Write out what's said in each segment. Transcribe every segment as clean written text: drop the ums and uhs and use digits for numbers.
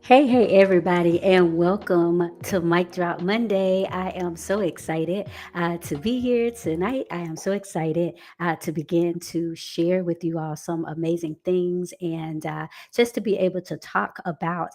Hey, everybody, and welcome to Mic Drop Monday. I am so excited to be here tonight. I am so excited to begin to share with you all some amazing things and just to be able to talk about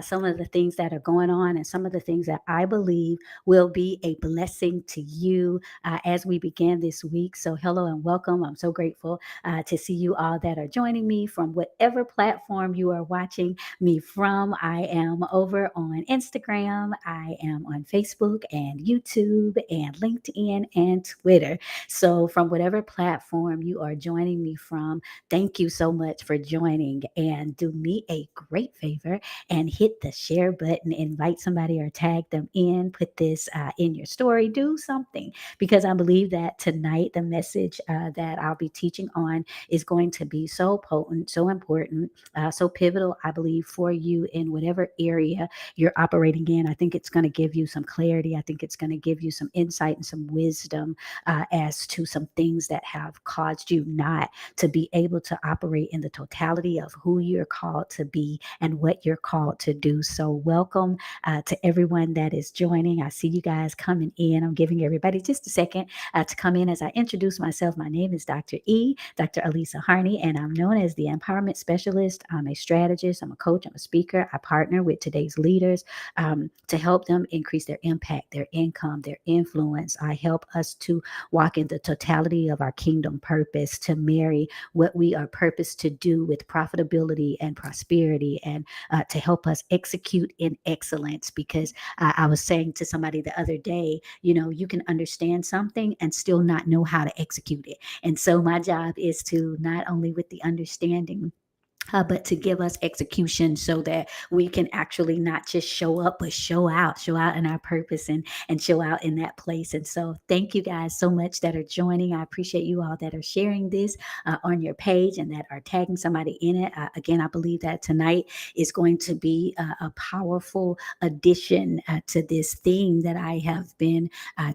some of the things that are going on and some of the things that I believe will be a blessing to you as we begin this week. So, hello and welcome. I'm so grateful to see you all that are joining me from whatever platform you are watching me from. I am over on Instagram, I am on Facebook and YouTube and LinkedIn and Twitter. So, from whatever platform you are joining me from, thank you so much for joining. And do me a great favor and hit the share button, invite somebody or tag them in, put this in your story, do something because I believe that tonight the message that I'll be teaching on is going to be so potent, so important, so pivotal, I believe, for you in whatever area you're operating in. I think it's going to give you some clarity. I think it's going to give you some insight and some wisdom as to some things that have caused you not to be able to operate in the totality of who you're called to be and what you're called to do. So, welcome to everyone that is joining. I see you guys coming in. I'm giving everybody just a second to come in as I introduce myself. My name is Dr. E, Dr. Elisa Harney, and I'm known as the Empowerment Specialist. I'm a strategist, I'm a coach, I'm a speaker. I partner with today's leaders to help them increase their impact, their income, their influence. I help us to walk in the totality of our kingdom purpose, to marry what we are purposed to do with profitability and prosperity, and to help us execute in excellence. Because I was saying to somebody the other day, you can understand something and still not know how to execute it. And so my job is to not only with the understanding but to give us execution so that we can actually not just show up, but show out in our purpose and show out in that place. And so thank you guys so much that are joining. I appreciate you all that are sharing this on your page and that are tagging somebody in it. Again, I believe that tonight is going to be a powerful addition to this theme that I have been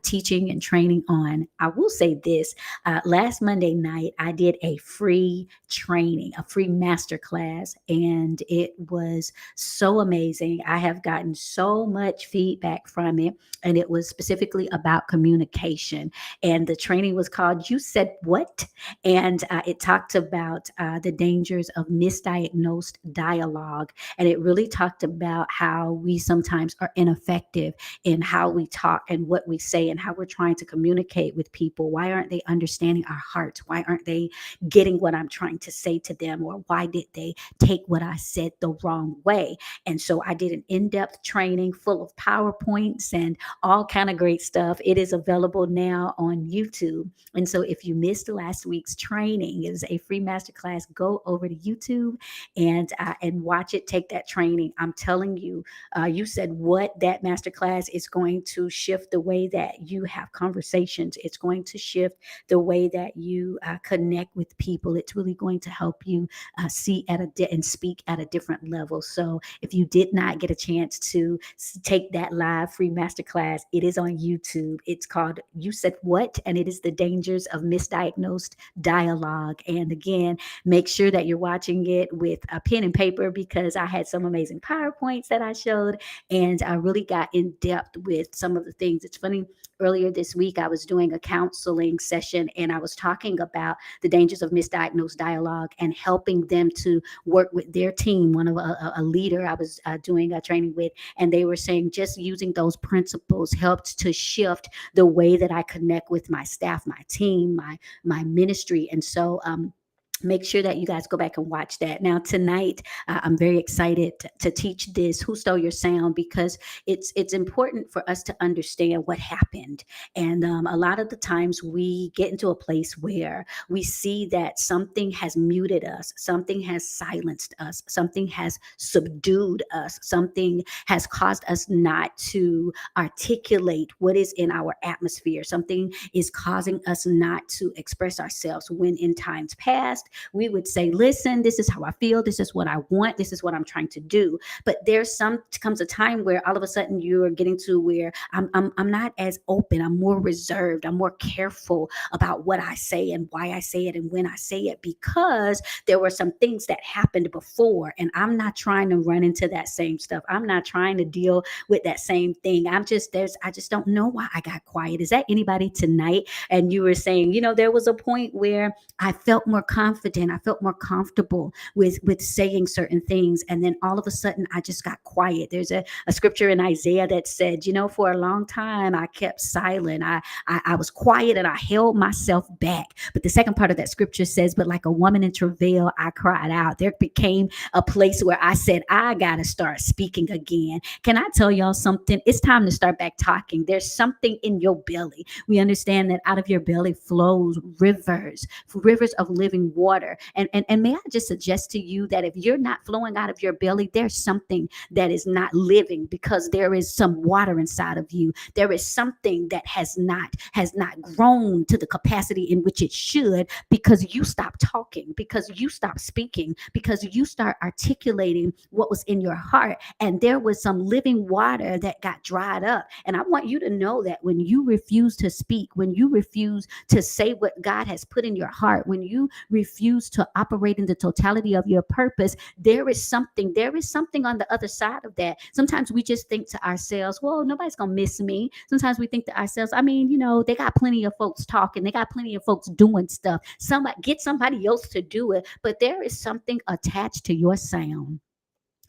teaching and training on. I will say this, last Monday night, I did a free training, a free master class, and it was so amazing. I have gotten so much feedback from it, and it was specifically about communication. And the training was called You Said What? And it talked about the dangers of misdiagnosed dialogue. And it really talked about how we sometimes are ineffective in how we talk and what we say and how we're trying to communicate with people. Why aren't they understanding our hearts? Why aren't they getting what I'm trying to say to them? Or why did they take what I said the wrong way? And so I did an in-depth training full of PowerPoints and all kind of great stuff. It is available now on YouTube. And so if you missed last week's training, it is a free masterclass. Go over to YouTube and watch it. Take that training. I'm telling you, you said what that masterclass is going to shift the way that you have conversations. It's going to shift the way that you connect with people. It's really going to help you see and speak at a different level. So if you did not get a chance to take that live free masterclass, it is on YouTube. It's called You Said What? And it is the dangers of misdiagnosed dialogue. And again, make sure that you're watching it with a pen and paper because I had some amazing PowerPoints that I showed and I really got in depth with some of the things. It's funny, earlier this week, I was doing a counseling session and I was talking about the dangers of misdiagnosed dialogue and helping them to work with their team. One of a leader I was doing a training with, and they were saying just using those principles helped to shift the way that I connect with my staff, my team, my ministry. And so, make sure that you guys go back and watch that. Now tonight, I'm very excited to teach this "Who Stole Your Sound" because it's important for us to understand what happened. And a lot of the times we get into a place where we see that something has muted us, something has silenced us, something has subdued us, something has caused us not to articulate what is in our atmosphere, something is causing us not to express ourselves when in times past We would say, listen, this is how I feel. This is what I want. This is what I'm trying to do. But there's some comes a time where all of a sudden you're getting to where I'm not as open. I'm more reserved. I'm more careful about what I say and why I say it and when I say it, because there were some things that happened before, and I'm not trying to run into that same stuff. I'm not trying to deal with that same thing. I just don't know why I got quiet. Is that anybody tonight? And you were saying, there was a point where I felt more confident. I felt more comfortable with saying certain things. And then all of a sudden I just got quiet. There's a scripture in Isaiah that said, for a long time I kept silent. I was quiet and I held myself back. But the second part of that scripture says, but like a woman in travail, I cried out. There became a place where I said, I got to start speaking again. Can I tell y'all something? It's time to start back talking. There's something in your belly. We understand that out of your belly flows rivers of living water. And may I just suggest to you that if you're not flowing out of your belly, there's something that is not living, because there is some water inside of you. There is something that has not grown to the capacity in which it should, because you stop talking, because you stop speaking, because you start articulating what was in your heart, and there was some living water that got dried up. And I want you to know that when you refuse to speak, when you refuse to say what God has put in your heart, when you refuse to operate in the totality of your purpose, there is something on the other side of that. Sometimes we just think to ourselves, well, nobody's gonna miss me. Sometimes we think to ourselves, I mean, they got plenty of folks talking, they got plenty of folks doing stuff. Somebody else to do it. But there is something attached to your sound.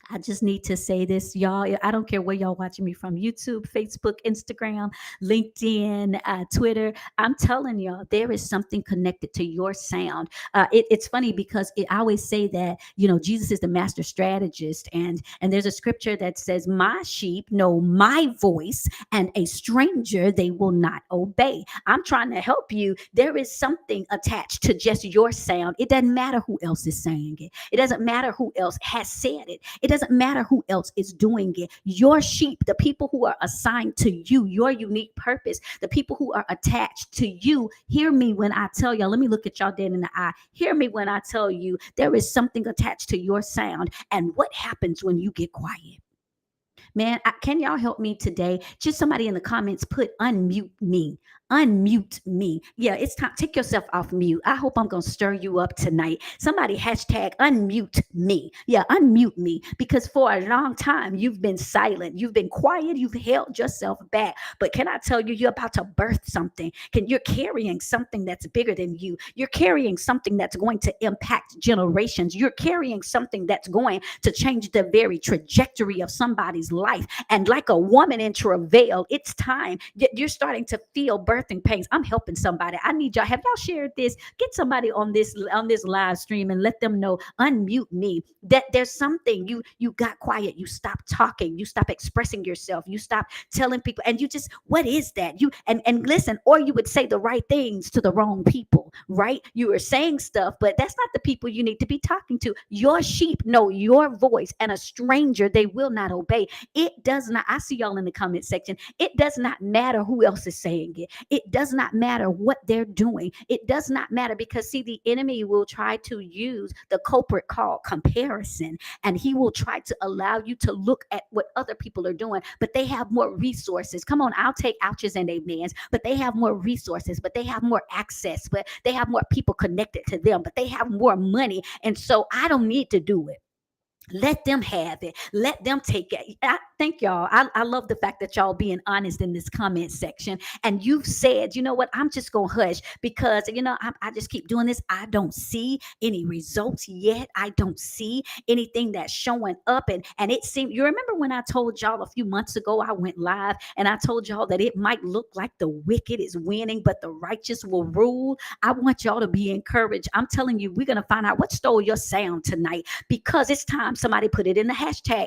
I just need to say this, y'all. I don't care where y'all watching me from: YouTube, Facebook, Instagram, LinkedIn, Twitter. I'm telling y'all, there is something connected to your sound. It's funny because I always say that, Jesus is the master strategist. And there's a scripture that says, my sheep know my voice, and a stranger they will not obey. I'm trying to help you. There is something attached to just your sound. It doesn't matter who else is saying it. It doesn't matter who else has said it. It doesn't matter who else is doing it. Your sheep, the people who are assigned to you, your unique purpose, the people who are attached to you, hear me when I tell y'all. Let me look at y'all dead in the eye. Hear me when I tell you there is something attached to your sound. And what happens when you get quiet? Man, can y'all help me today? Just somebody in the comments put unmute me. Unmute me. Yeah, it's time. Take yourself off mute. I hope I'm going to stir you up tonight. Somebody hashtag unmute me. Yeah, unmute me. Because for a long time, you've been silent. You've been quiet. You've held yourself back. But can I tell you, you're about to birth something. You're carrying something that's bigger than you. You're carrying something that's going to impact generations. You're carrying something that's going to change the very trajectory of somebody's life. And like a woman in travail, it's time. You're starting to feel birthing pains. I'm helping somebody. I need y'all. Have y'all shared this? Get somebody on this live stream and let them know. Unmute me. That there's something you got quiet. You stop talking. You stop expressing yourself. You stop telling people. And you just, what is that? You and listen, or you would say the right things to the wrong people, right? You are saying stuff, but that's not the people you need to be talking to. Your sheep know your voice, and a stranger they will not obey. It does not. I see y'all in the comment section. It does not matter who else is saying it. It does not matter what they're doing. It does not matter, because see, the enemy will try to use the culprit called comparison, and he will try to allow you to look at what other people are doing, but they have more resources. Come on, I'll take ouches and amens, but they have more resources, but they have more access, but they have more people connected to them, but they have more money. And so I don't need to do it. Let them have it. Let them take it. I thank y'all. I love the fact that y'all being honest in this comment section. And you've said, you know what? I'm just going to hush because, I just keep doing this. I don't see any results yet. I don't see anything that's showing up. And it seemed, you remember when I told y'all a few months ago, I went live and I told y'all that it might look like the wicked is winning, but the righteous will rule. I want y'all to be encouraged. I'm telling you, we're going to find out what stole your sound tonight, because it's time somebody put it in the hashtag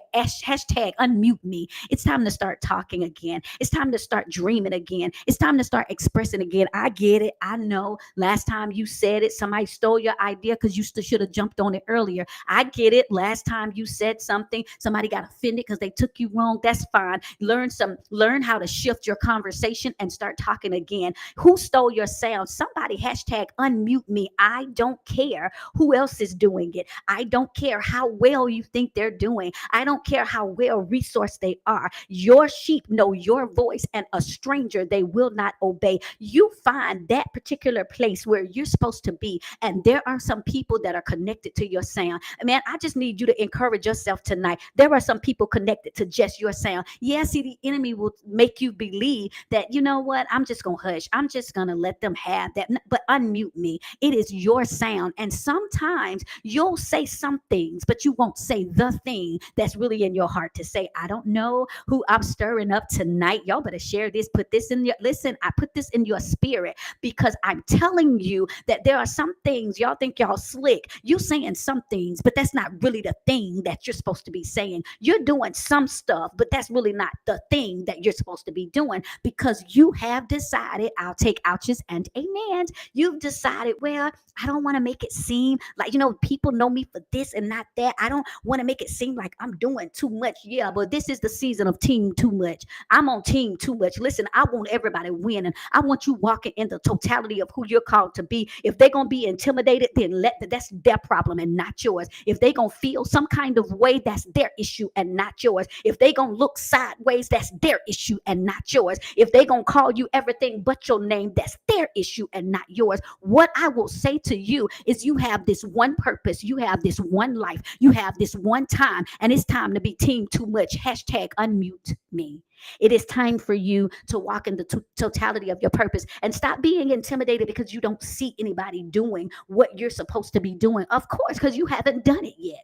unmute unmute me. It's time to start talking again. It's time to start dreaming again. It's time to start expressing again. I get it. I know last time you said it, somebody stole your idea because you should have jumped on it earlier. I get it. Last time you said something, somebody got offended because they took you wrong. That's fine. Learn how to shift your conversation and start talking again. Who stole your sound? Somebody hashtag unmute me. I don't care who else is doing it. I don't care how well you think they're doing. I don't care how well resourced they are. Your sheep know your voice, and a stranger they will not obey. You find that particular place where you're supposed to be, and there are some people that are connected to your sound. Man, I just need you to encourage yourself tonight. There are some people connected to just your sound. Yeah, see, the enemy will make you believe that, you know what, I'm just gonna hush. I'm just gonna let them have that. But unmute me. It is your sound. And sometimes you'll say some things, but you won't say the thing that's really in your heart to say. I don't know who I'm stirring up tonight. Y'all better share this. Put this in your listen. I put this in your spirit because I'm telling you that there are some things y'all think y'all slick. You saying some things, but that's not really the thing that you're supposed to be saying. You're doing some stuff, but that's really not the thing that you're supposed to be doing because you have decided, I'll take ouches and amens. You've decided, well, I don't want to make it seem like, people know me for this and not that. I don't want to make it seem like I'm doing too much. Yeah, but this is the season of team too much. I'm on team too much. Listen, I want everybody winning. I want you walking in the totality of who you're called to be. If they're going to be intimidated, then that's their problem and not yours. If they're going to feel some kind of way, that's their issue and not yours. If they're going to look sideways, that's their issue and not yours. If they're going to call you everything but your name, that's their issue and not yours. What I will say to you is you have this one purpose. You have this one life. You have this one time, and it's time to be team too much. Hashtag unmute me. It is time for you to walk in the totality of your purpose and stop being intimidated because you don't see anybody doing what you're supposed to be doing. Of course, because you haven't done it yet.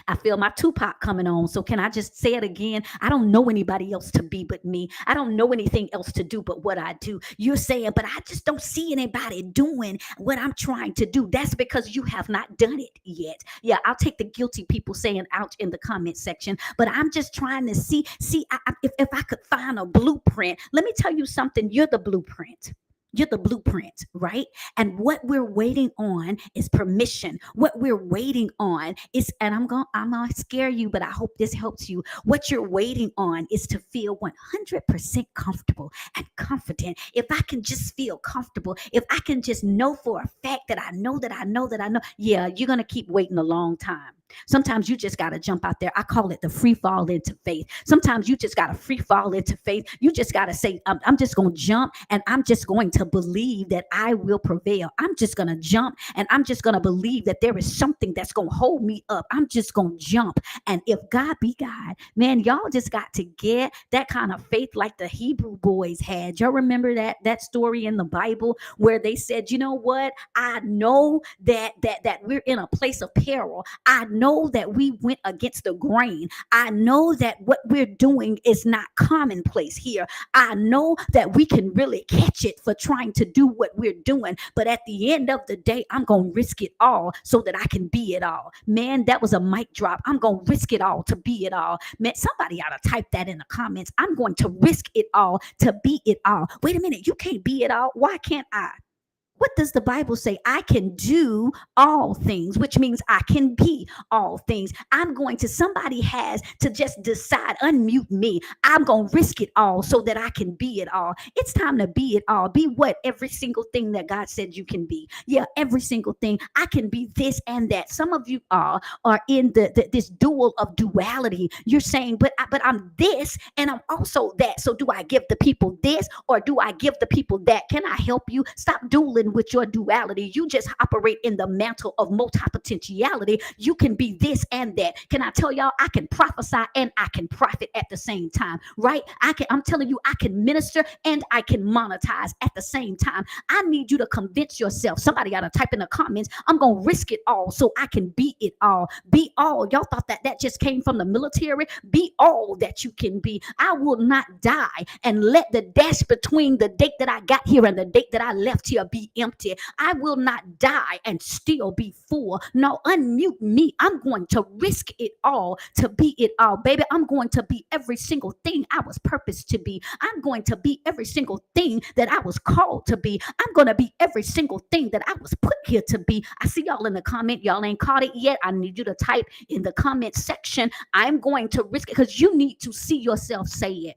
I feel my Tupac coming on. So can I just say it again? I don't know anybody else to be but me. I don't know anything else to do but what I do. You're saying, but I just don't see anybody doing what I'm trying to do. That's because you have not done it yet. Yeah, I'll take the guilty people saying ouch in the comment section, but I'm just trying to see, if I could find a blueprint. Let me tell you something. You're the blueprint. You're the blueprint, right? And what we're waiting on is permission. What we're waiting on is, and I'm gonna scare you, but I hope this helps you. What you're waiting on is to feel 100% comfortable and confident. If I can just feel comfortable, if I can just know for a fact that I know, yeah, you're gonna keep waiting a long time. Sometimes you just got to jump out there. I call it the free fall into faith. Sometimes you just got to free fall into faith. You just got to say, I'm just going to jump and I'm just going to believe that I will prevail. I'm just going to jump and I'm just going to believe that there is something that's going to hold me up. I'm just going to jump. And if God be God, man, y'all just got to get that kind of faith like the Hebrew boys had. Y'all remember that story in the Bible where they said, you know what? I know that we're in a place of peril. I know that we went against the grain. I know that what we're doing is not commonplace here. I know that we can really catch it for trying to do what we're doing. But at the end of the day, I'm going to risk it all so that I can be it all. Man, that was a mic drop. I'm going to risk it all to be it all. Man, somebody ought to type that in the comments. I'm going to risk it all to be it all. Wait a minute. You can't be it all. Why can't I? What does the Bible say? I can do all things, which means I can be all things. Somebody has to just decide, unmute me. I'm going to risk it all so that I can be it all. It's time to be it all. Be what? Every single thing that God said you can be. Yeah, every single thing. I can be this and that. Some of you are in this dual of duality. You're saying, but I'm this and I'm also that. So do I give the people this or do I give the people that? Can I help you? Stop dueling with your duality. You just operate in the mantle of multi-potentiality. You can be this and that. Can I tell y'all, I can prophesy and I can profit at the same time, right? I'm telling you, I can minister and I can monetize at the same time. I need you to convince yourself. Somebody got to type in the comments, I'm going to risk it all so I can be it all. Be all. Y'all thought that just came from the military? Be all that you can be. I will not die and let the dash between the date that I got here and the date that I left here be empty. I will not die and still be full. No, unmute me. I'm going to risk it all to be it all. Baby, I'm going to be every single thing I was purposed to be. I'm going to be every single thing that I was called to be. I'm going to be every single thing that I was put here to be. I see y'all in the comment. Y'all ain't caught it yet. I need you to type in the comment section. I'm going to risk it, because you need to see yourself say it.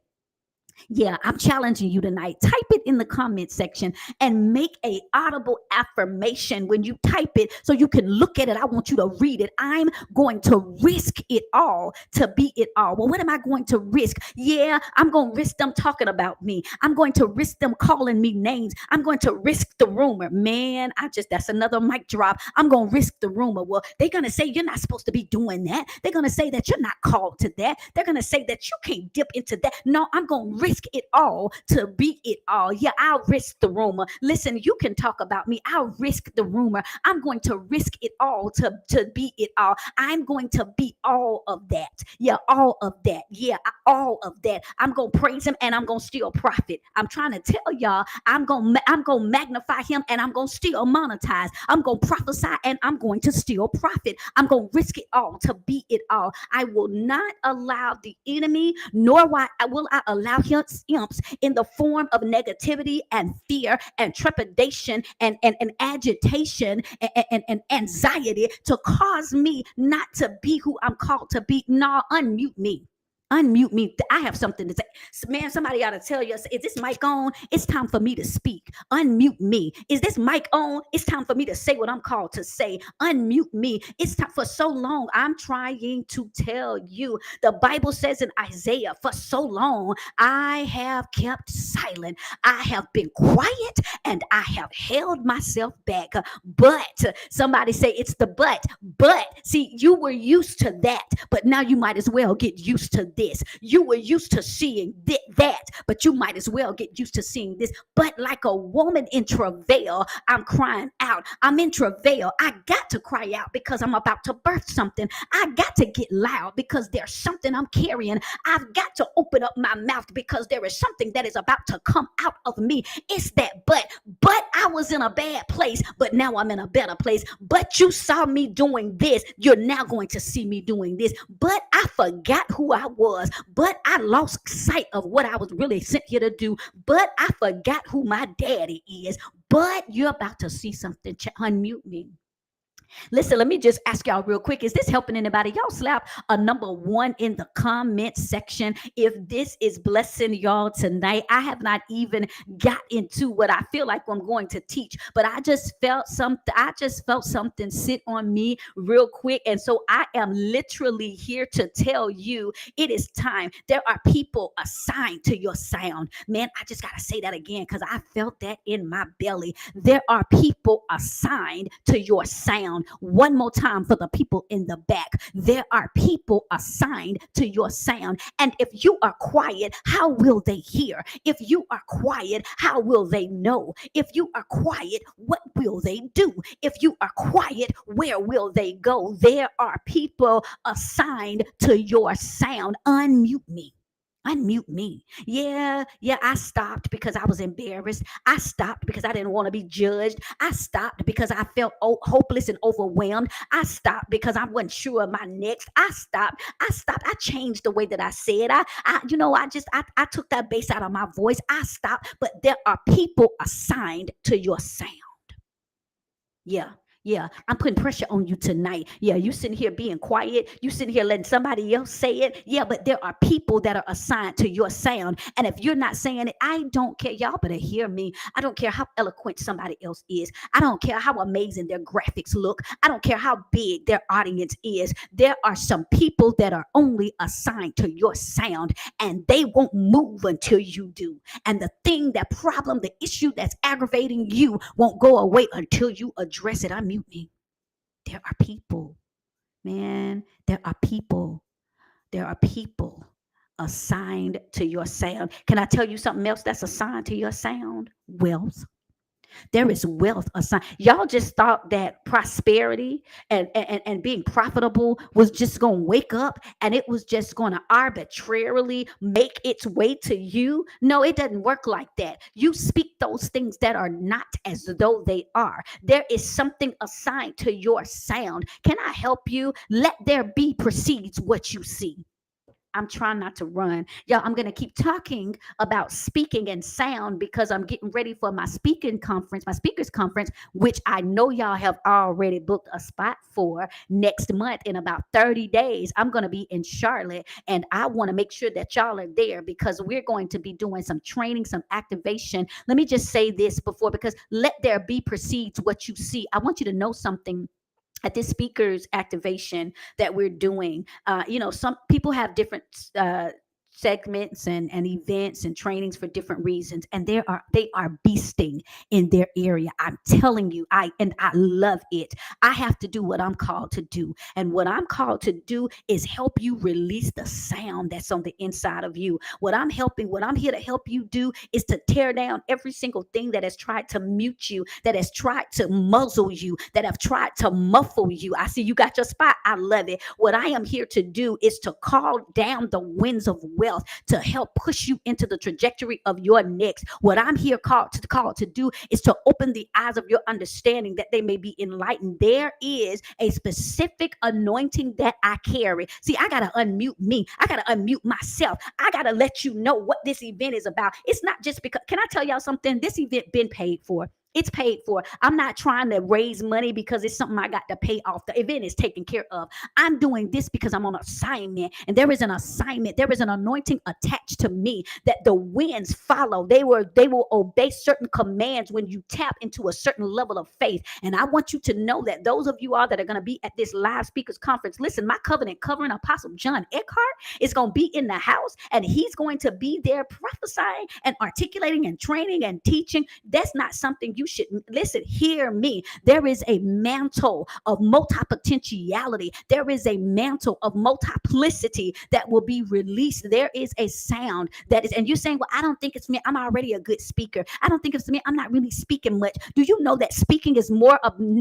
Yeah, I'm challenging you tonight. Type it in the comment section and make a audible affirmation when you type it, so you can look at it. I want you to read it. I'm going to risk it all to be it all. Well, what am I going to risk? Yeah, I'm going to risk them talking about me. I'm going to risk them calling me names. I'm going to risk the rumor. Man, that's another mic drop. I'm going to risk the rumor. Well, they're going to say you're not supposed to be doing that. They're going to say that you're not called to that. They're going to say that you can't dip into that. No, I'm going to risk it all to be it all. Yeah, I'll risk the rumor. Listen, you can talk about me. I'll risk the rumor. I'm going to risk it all to be it all. I'm going to be all of that. Yeah, all of that. Yeah, all of that. I'm going to praise him and I'm going to still profit. I'm trying to tell y'all, I'm going to magnify him and I'm going to still monetize. I'm going to prophesy and I'm going to still profit. I'm going to risk it all to be it all. I will not allow the enemy, nor will I allow him imps in the form of negativity and fear and trepidation and agitation and anxiety to cause me not to be who I'm called to be. No, unmute me. Unmute me. I have something to say. Man, somebody ought to tell you, is this mic on? It's time for me to speak. Unmute me. Is this mic on? It's time for me to say what I'm called to say. Unmute me. It's time. For so long, I'm trying to tell you. The Bible says in Isaiah, for so long, I have kept silent. I have been quiet and I have held myself back. But somebody say it's the but see, you were used to that, but now you might as well get used to this. You were used to seeing that, but you might as well get used to seeing this. But like a woman in travail, I'm crying out. I'm in travail. I got to cry out because I'm about to birth something. I got to get loud because there's something I'm carrying. I've got to open up my mouth because there is something that is about to come out of me. It's that but I was in a bad place, but now I'm in a better place. But you saw me doing this. You're now going to see me doing this. But I forgot who I was. But I lost sight of what I was really sent here to do. But I forgot who my daddy is. But you're about to see something. Unmute me. Listen, let me just ask y'all real quick. Is this helping anybody? Y'all slap a number 1 in the comment section if this is blessing y'all tonight. I have not even got into what I feel like I'm going to teach, but I just felt something sit on me real quick. And so I am literally here to tell you it is time. There are people assigned to your sound. Man, I just got to say that again because I felt that in my belly. There are people assigned to your sound. One more time for the people in the back. There are people assigned to your sound. And if you are quiet, how will they hear? If you are quiet, how will they know? If you are quiet, what will they do? If you are quiet, where will they go? There are people assigned to your sound. Unmute me. Unmute me. Yeah, I stopped because I was embarrassed. I stopped because I didn't want to be judged. I stopped because I felt hopeless and overwhelmed. I stopped because I wasn't sure of my next. I stopped. I changed the way that I said. I took that bass out of my voice. I stopped. But there are people assigned to your sound. Yeah. Yeah, I'm putting pressure on you tonight. Yeah, you sitting here being quiet. You sitting here letting somebody else say it. Yeah, but there are people that are assigned to your sound. And if you're not saying it, I don't care. Y'all better hear me. I don't care how eloquent somebody else is. I don't care how amazing their graphics look. I don't care how big their audience is. There are some people that are only assigned to your sound, and they won't move until you do. And the problem, the issue that's aggravating you won't go away until you address it. Unmute me. There are people, man. There are people assigned to your sound. Can I tell you something else that's assigned to your sound? Wealth. There is wealth assigned. Y'all just thought that prosperity and being profitable was just going to wake up and it was just going to arbitrarily make its way to you. No, it doesn't work like that. You speak those things that are not as though they are. There is something assigned to your sound. Can I help you? Let there be precedes what you see. I'm trying not to run. Y'all, I'm going to keep talking about speaking and sound because I'm getting ready for my speaking conference, my speakers conference, which I know y'all have already booked a spot for next month in about 30 days. I'm going to be in Charlotte and I want to make sure that y'all are there because we're going to be doing some training, some activation. Let me just say this before because let there be precedes what you see. I want you to know something at this speakers activation that we're doing. Some people have different segments and events and trainings for different reasons, and they are beasting in their area. I'm telling you, I love it. I have to do what I'm called to do, and what I'm called to do is help you release the sound that's on the inside of you. What I'm here to help you do is to tear down every single thing that has tried to mute you, that has tried to muzzle you, that have tried to muffle you. I see you got your spot. I love it. What I am here to do is to call down the winds of wealth to help push you into the trajectory of your next. What I'm here called to do is to open the eyes of your understanding that they may be enlightened. There is a specific anointing that I carry. See, I gotta unmute me. I gotta unmute myself. I gotta let you know what this event is about. It's not just because. Can I tell y'all something? This event been paid for. It's paid for. I'm not trying to raise money because it's something I got to pay off. The event is taken care of. I'm doing this because I'm on assignment, and there is an assignment. There is an anointing attached to me that the winds follow. They will obey certain commands when you tap into a certain level of faith. And I want you to know that those of you all that are going to be at this live speakers conference, listen, my covenant covering Apostle John Eckhart is going to be in the house, and he's going to be there prophesying and articulating and training and teaching. That's not something you should listen. Hear me. There is a mantle of multi-potentiality. There is a mantle of multiplicity that will be released. There is a sound that is, and you're saying, well, I don't think it's me. I'm already a good speaker. I don't think it's me. I'm not really speaking much. Do you know that speaking is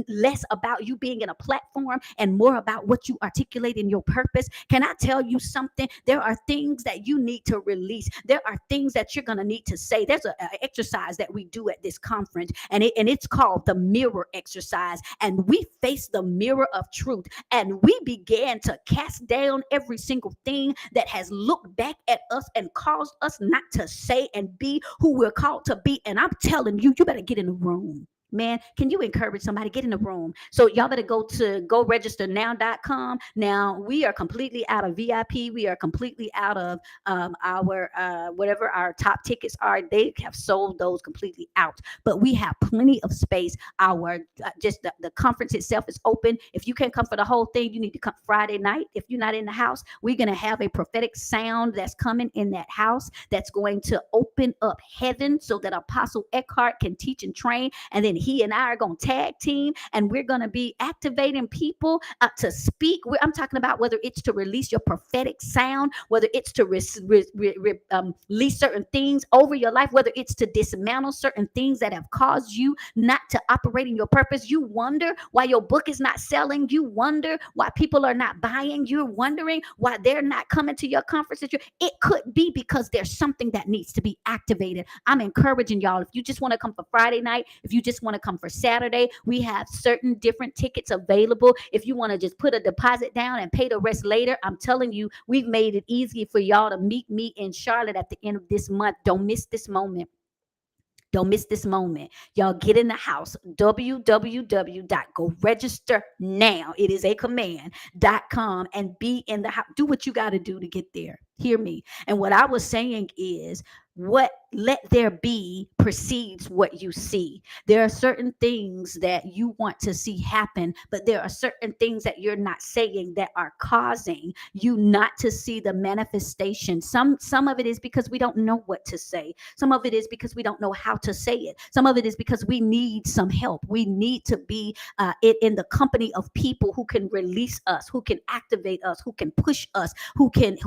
less about you being in a platform and more about what you articulate in your purpose? Can I tell you something? There are things that you need to release. There are things that you're going to need to say. There's an exercise that we do at this conference, and it's called the mirror exercise. And we face the mirror of truth, and we began to cast down every single thing that has looked back at us and caused us not to say and be who we're called to be. And I'm telling you, you better get in the room. Man, can you encourage somebody? Get in the room. So y'all better go to goregisternow.com. Now, we are completely out of VIP. We are completely out of our whatever our top tickets are. They have sold those completely out. But we have plenty of space. Our just the conference itself is open. If you can't come for the whole thing, you need to come Friday night. If you're not in the house, we're going to have a prophetic sound that's coming in that house that's going to open up heaven so that Apostle Eckhart can teach and train. And then he and I are going to tag team, and we're going to be activating people to speak. I'm talking about whether it's to release your prophetic sound, whether it's to release certain things over your life, whether it's to dismantle certain things that have caused you not to operate in your purpose. You wonder why your book is not selling. You wonder why people are not buying. You're wondering why they're not coming to your conferences. It could be because there's something that needs to be activated. I'm encouraging y'all, if you just want to come for Friday night, if you just want to come for Saturday, we have certain different tickets available. If you want to just put a deposit down and pay the rest later, I'm telling you, we've made it easy for y'all to meet me in Charlotte at the end of this month. Don't miss this moment. Don't miss this moment. Y'all get in the house. www.goregisternow. It is a command.com and be in the house. Do what you got to do to get there. Hear me. And what I was saying is, what let there be precedes what you see. There are certain things that you want to see happen, but there are certain things that you're not saying that are causing you not to see the manifestation. Some of it is because we don't know what to say. Some of it is because we don't know how to say it. Some of it is because we need some help. We need to be in the company of people who can release us, who can activate us, who can push us, who can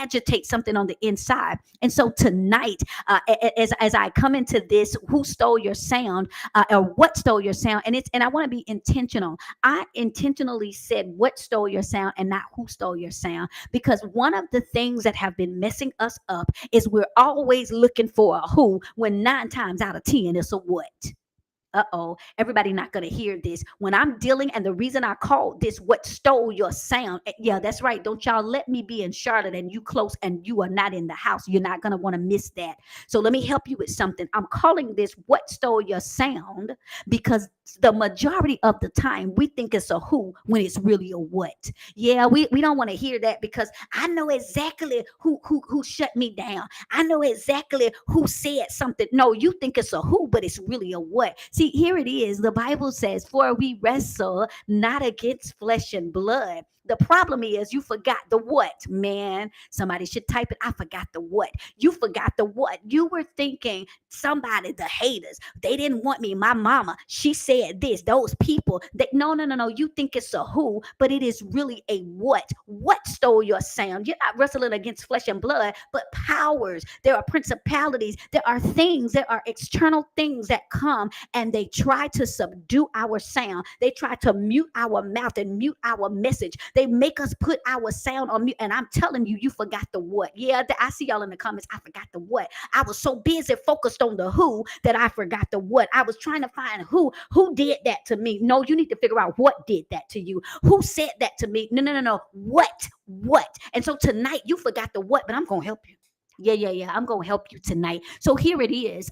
agitate something on the inside. And so tonight, as I come into this, who stole your sound, or what stole your sound? And I want to be intentional. I intentionally said what stole your sound and not who stole your sound, because one of the things that have been messing us up is we're always looking for a who, when 9 times out of 10 it's a what. Uh-oh, everybody not going to hear this. When I'm dealing, and the reason I called this what stole your sound. Yeah, that's right. Don't y'all let me be in Charlotte and you close and you are not in the house. You're not going to want to miss that. So let me help you with something. I'm calling this what stole your sound, because the majority of the time we think it's a who when it's really a what. Yeah, we don't want to hear that, because I know exactly who shut me down. I know exactly who said something. No, you think it's a who, but it's really a what. See, here it is. The Bible says, for we wrestle not against flesh and blood. The problem is you forgot the what, man. Somebody should type it. I forgot the what. You forgot the what. You were thinking somebody, the haters, they didn't want me. My mama, she said this. Those people, they, no. You think it's a who, but it is really a what. What stole your sound? You're not wrestling against flesh and blood, but powers. There are principalities. There are things. There are external things that come and they try to subdue our sound. They try to mute our mouth and mute our message. They make us put our sound on mute. And I'm telling you, you forgot the what. Yeah, I see y'all in the comments. I forgot the what. I was so busy focused on the who that I forgot the what. I was trying to find who did that to me. No, you need to figure out what did that to you. Who said that to me? No. What? And so tonight you forgot the what, but I'm going to help you. Yeah. I'm going to help you tonight. So here it is.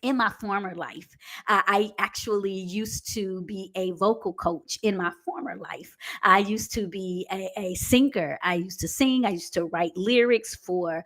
In my former life, I actually used to be a vocal coach. In my former life, I used to be a singer. I used to sing. I used to write lyrics for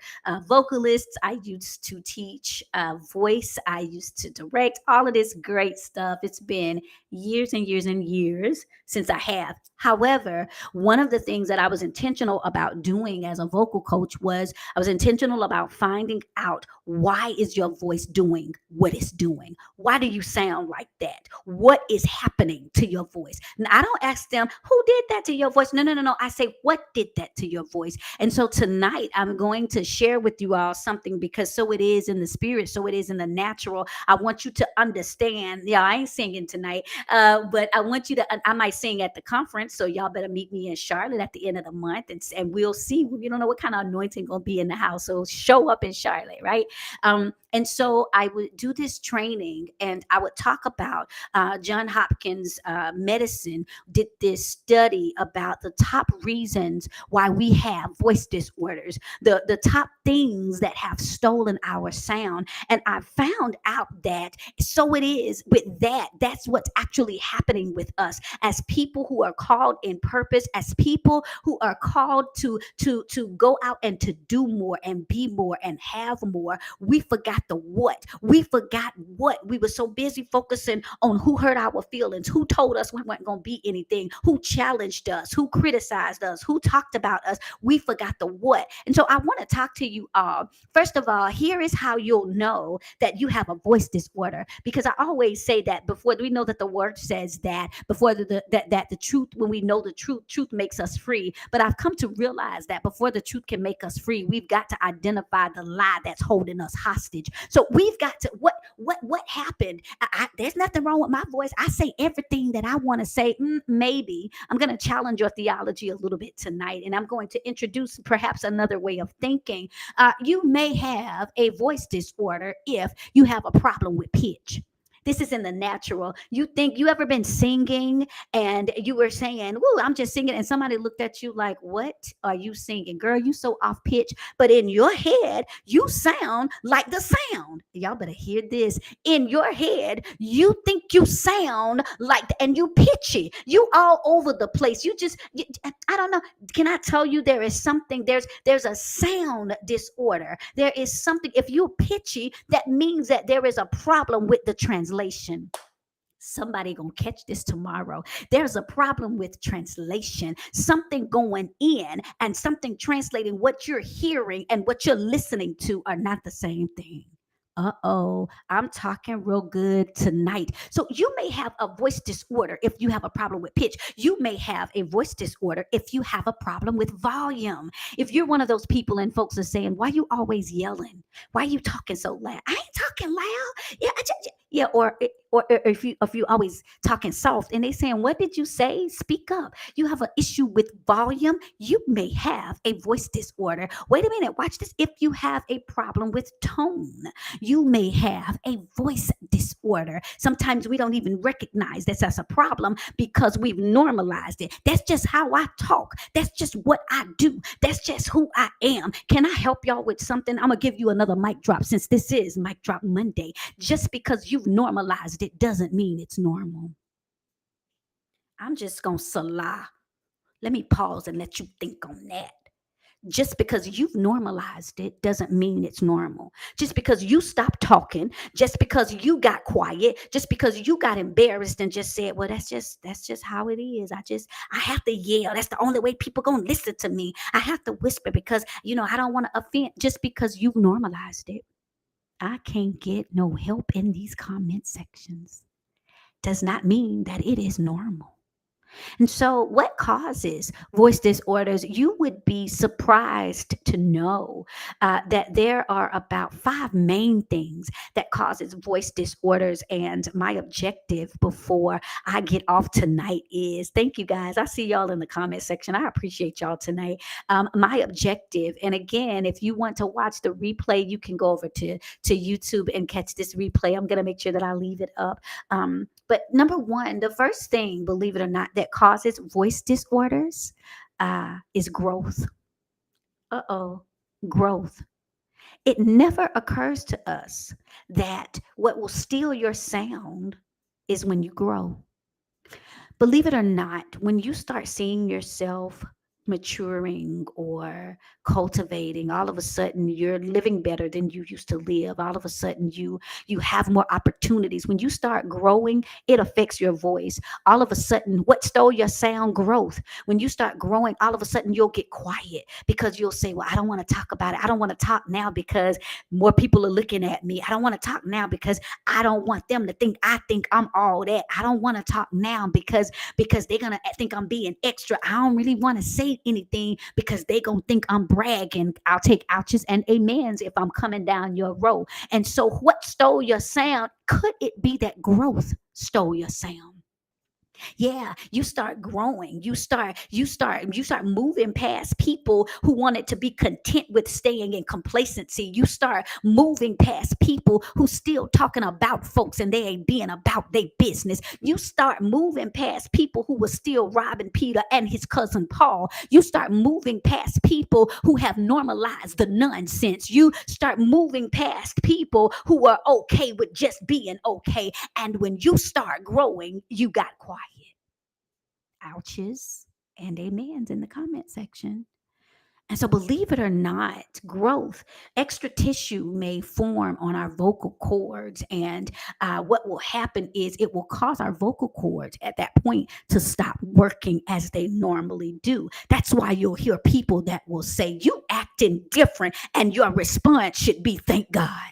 vocalists. I used to teach voice. I used to direct all of this great stuff. It's been years and years and years since I have. However, one of the things that I was intentional about doing as a vocal coach was I was intentional about finding out, why is your voice doing what it's doing? Why do you sound like that? What is happening to your voice? Now, I don't ask them, who did that to your voice? No. I say, what did that to your voice? And so tonight I'm going to share with you all something, because so it is in the spirit, so it is in the natural. I want you to understand. Yeah, I ain't singing tonight, but I want you to, I might sing at the conference. So y'all better meet me in Charlotte at the end of the month, and we'll see. We don't know what kind of anointing gonna be in the house. So show up in Charlotte, right? And so I would do this training, and I would talk about John Hopkins medicine did this study about the top reasons why we have voice disorders, the top things that have stolen our sound. And I found out that so it is with that. That's what's actually happening with us as people who are called in purpose, as people who are called to go out and to do more and be more and have more. We forgot the what. We forgot what. We were so busy focusing on who hurt our feelings, who told us we weren't going to be anything, who challenged us, who criticized us, who talked about us. We forgot the what. And so I want to talk to you all. First of all, here is how you'll know that you have a voice disorder, because I always say that before we know that the word says that, before that the truth, when we know the truth makes us free. But I've come to realize that before the truth can make us free, we've got to identify the lie that's holding us hostage. So we've got to, what happened? There's nothing wrong with my voice. I say everything that I want to say. Maybe I'm going to challenge your theology a little bit tonight, and I'm going to introduce perhaps another way of thinking. You may have a voice disorder if you have a problem with pitch. This is in the natural. You think, you ever been singing and you were saying, "Woo, I'm just singing," and somebody looked at you like, "What are you singing, girl? You so off pitch." But in your head, you sound like the sound. Y'all better hear this. In your head, you think you sound like, and you pitchy. You all over the place. I don't know. Can I tell you, there is something, there's a sound disorder. There is something, if you're pitchy, that means that there is a problem with the translation. Somebody gonna catch this tomorrow. There's a problem with translation. Something going in and something translating. What you're hearing and what you're listening to are not the same thing. Uh-oh, I'm talking real good tonight. So you may have a voice disorder if you have a problem with pitch. You may have a voice disorder if you have a problem with volume. If you're one of those people and folks are saying, "Why you always yelling? Why you talking so loud?" I ain't talking loud. Yeah, yeah. Or if you always talking soft and they saying, "What did you say? Speak up." You have an issue with volume. You may have a voice disorder. Wait a minute. Watch this. If you have a problem with tone, you may have a voice disorder. Sometimes we don't even recognize that that's a problem because we've normalized it. That's just how I talk. That's just what I do. That's just who I am. Can I help y'all with something? I'm going to give you another mic drop since this is Mic Drop Monday. Just because you've normalized it doesn't mean it's normal. I'm just going to salah. Let me pause and let you think on that. Just because you've normalized it doesn't mean it's normal. Just because you stopped talking, just because you got quiet, just because you got embarrassed and just said, "Well, that's just how it is. I have to yell. That's the only way people going to listen to me. I have to whisper because, I don't want to offend." Just because you've normalized it. I can't get no help in these comment sections does not mean that it is normal. And so, what causes voice disorders? You would be surprised to know that there are about five main things that causes voice disorders. And my objective before I get off tonight is, thank you guys. I see y'all in the comment section. I appreciate y'all tonight. My objective, and again, if you want to watch the replay, you can go over to YouTube and catch this replay. I'm gonna make sure that I leave it up. But number one, the first thing, believe it or not, that causes voice disorders is growth. Uh-oh, growth. It never occurs to us that what will steal your sound is when you grow. Believe it or not, when you start seeing yourself maturing or cultivating, all of a sudden you're living better than you used to live. All of a sudden you have more opportunities. When you start growing, it affects your voice. All of a sudden, what stole your sound? Growth. When you start growing, all of a sudden you'll get quiet because you'll say, "Well, I don't want to talk about it. I don't want to talk now because more people are looking at me. I don't want to talk now because I don't want them to think I think I'm all that. I don't want to talk now because they're gonna think I'm being extra. I don't really want to say anything because they're gonna think I'm bragging." I'll take ouches and amens if I'm coming down your road. And so what stole your sound? Could it be that growth stole your sound? Yeah, you start growing. You start moving past people who wanted to be content with staying in complacency. You start moving past people who still talking about folks and they ain't being about their business. You start moving past people who were still robbing Peter and his cousin Paul. You start moving past people who have normalized the nonsense. You start moving past people who are okay with just being okay. And when you start growing, you got quiet. Ouches and amens in the comment section. And so, believe it or not, growth, extra tissue may form on our vocal cords. And what will happen is it will cause our vocal cords at that point to stop working as they normally do. That's why you'll hear people that will say, "You acting different," and your response should be, "Thank God.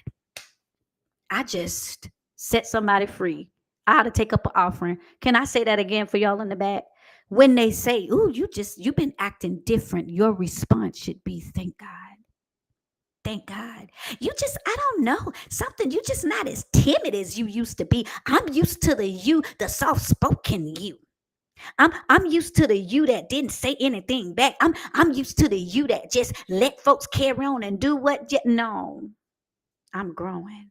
I just set somebody free. I ought to take up an offering." Can I say that again for y'all in the back? When they say, "Ooh, you've been acting different," your response should be, "Thank God. Thank God. I don't know, something, you just not as timid as you used to be. I'm used to the soft-spoken you. I'm used to the you that didn't say anything back. I'm used to the you that just let folks carry on and do what no. I'm growing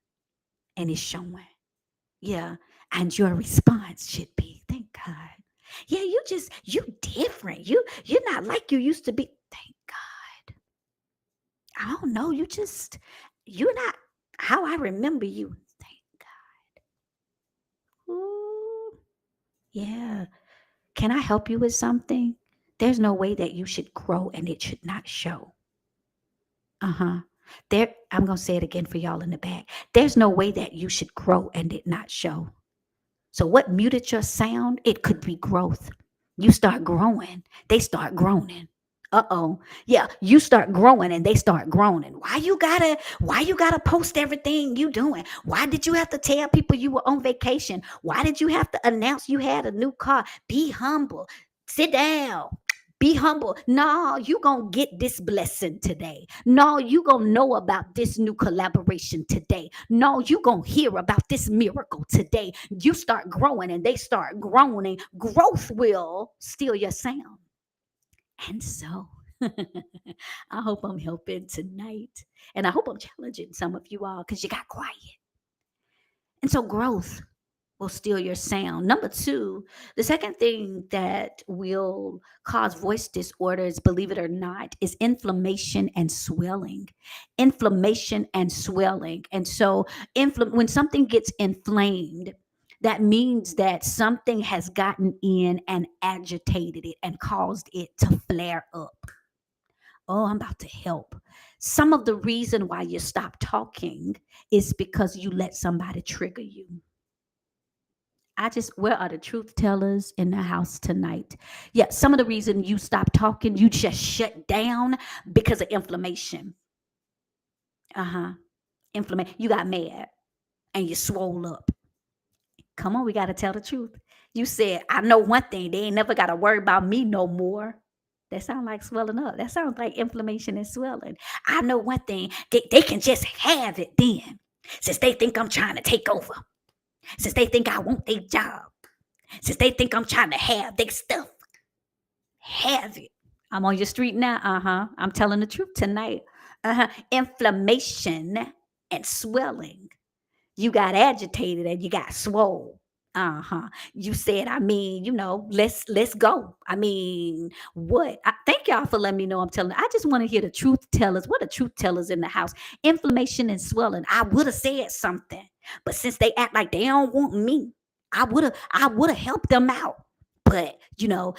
and it's showing." Yeah. And your response should be, "Thank God. Yeah, you different. You're not like you used to be. Thank God. I don't know. You're not how I remember you. Thank God." Ooh, yeah. Can I help you with something? There's no way that you should grow and it should not show. Uh-huh. I'm gonna say it again for y'all in the back. There's no way that you should grow and it not show. So what muted your sound? It could be growth. You start growing, they start groaning. Uh-oh. Yeah, you start growing and they start groaning. Why you gotta post everything you doing? Why did you have to tell people you were on vacation? Why did you have to announce you had a new car? Be humble. Sit down. Be humble. No, you gonna get this blessing today. No, you gonna know about this new collaboration today. No, you gonna hear about this miracle today. You start growing and they start groaning. Growth will steal your sound. And so I hope I'm helping tonight. And I hope I'm challenging some of you all because you got quiet. And so growth will steal your sound. Number two, the second thing that will cause voice disorders, believe it or not, is inflammation and swelling. Inflammation and swelling. And so when something gets inflamed, that means that something has gotten in and agitated it and caused it to flare up. Oh, I'm about to help. Some of the reason why you stop talking is because you let somebody trigger you. Where are the truth tellers in the house tonight? Yeah, some of the reason you stop talking, you just shut down because of inflammation. Uh-huh. Inflammation. You got mad and you swole up. Come on, we got to tell the truth. You said, I know one thing, they ain't never got to worry about me no more. That sounds like swelling up. That sounds like inflammation and swelling. I know one thing, they can just have it then. Since they think I'm trying to take over. Since they think I want their job. Since they think I'm trying to have their stuff. Have it. I'm on your street now. Uh-huh. I'm telling the truth tonight. Uh-huh. Inflammation and swelling. You got agitated and you got swole. Uh-huh. You said, let's go. I mean, what? Thank y'all for letting me know I'm telling. I just want to hear the truth tellers. What are truth tellers in the house? Inflammation and swelling. I would have said something, but since they act like they don't want me, I would have helped them out. But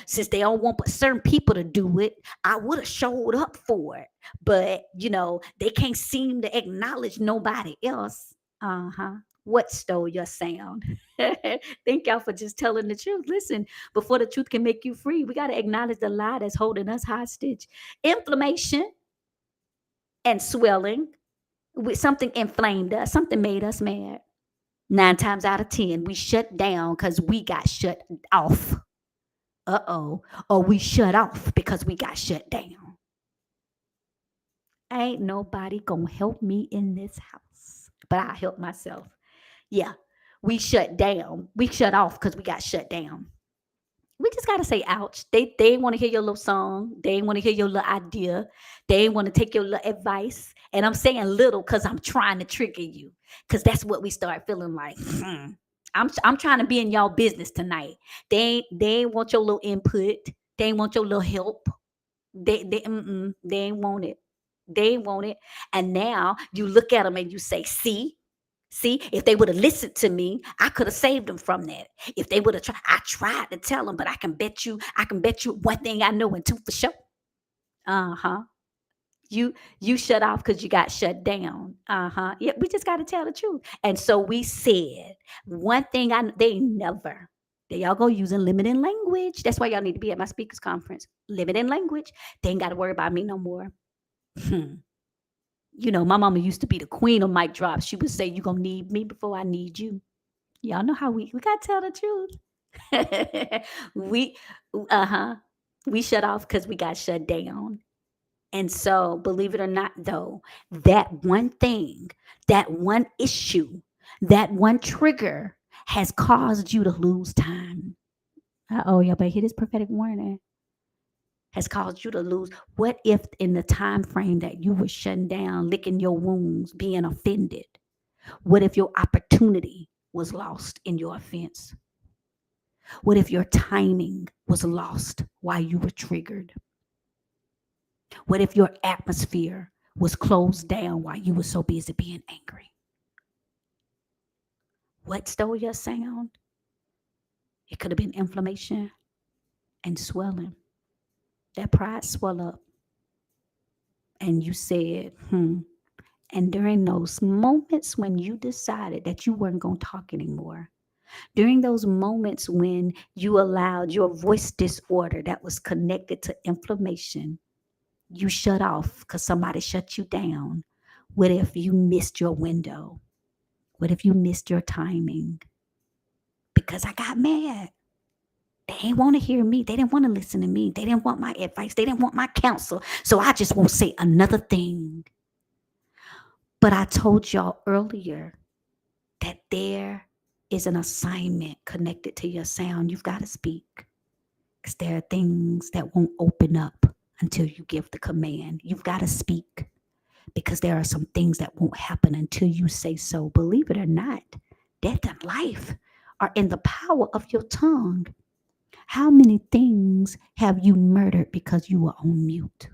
since they don't want but certain people to do it, I would have showed up for it. But they can't seem to acknowledge nobody else. Uh-huh. What stole your sound? Thank y'all for just telling the truth. Listen, before the truth can make you free, we got to acknowledge the lie that's holding us hostage. Inflammation and swelling, with something inflamed us, something made us mad. 9 times out of 10, we shut down because we got shut off. Uh-oh. Or we shut off because we got shut down. Ain't nobody gonna help me in this house, but I help myself. Yeah, we shut down. We shut off because we got shut down. We just gotta say ouch. They ain't want to hear your little song. They ain't want to hear your little idea. They ain't want to take your little advice. And I'm saying little because I'm trying to trigger you. Because that's what we start feeling like. I'm trying to be in y'all business tonight. They ain't want your little input. They ain't want your little help. They ain't want it. They ain't want it. And now you look at them and you say, see, if they would have listened to me, I could have saved them from that. If they would have tried, I tried to tell them, but I can bet you one thing I know and two for sure. Uh-huh. You shut off because you got shut down. Uh-huh. Yeah, we just got to tell the truth. And so we said one thing they never. They y'all go using limiting language. That's why y'all need to be at my speakers conference. Limiting language. They ain't got to worry about me no more. My mama used to be the queen of mic drops. She would say, "You gonna need me before I need you." Y'all know how we gotta tell the truth. we uh-huh. We shut off because we got shut down. And so, believe it or not, though, that one thing, that one issue, that one trigger has caused you to lose time. Oh, y'all better hear this prophetic warning. Has caused you to lose. What if in the time frame that you were shutting down, licking your wounds, being offended? What if your opportunity was lost in your offense? What if your timing was lost while you were triggered? What if your atmosphere was closed down while you were so busy being angry? What stole your sound? It could have been inflammation and swelling. That pride swelled up. And you said, And during those moments when you decided that you weren't going to talk anymore, during those moments when you allowed your voice disorder that was connected to inflammation you shut off because somebody shut you down? What if you missed your window? What if you missed your timing? Because I got mad. They ain't want to hear me. They didn't want to listen to me. They didn't want my advice. They didn't want my counsel. So I just won't say another thing. But I told y'all earlier that there is an assignment connected to your sound. You've got to speak because there are things that won't open up until you give the command. You've got to speak because there are some things that won't happen until you say so. Believe it or not, death and life are in the power of your tongue. How many things have you murdered because you were on mute?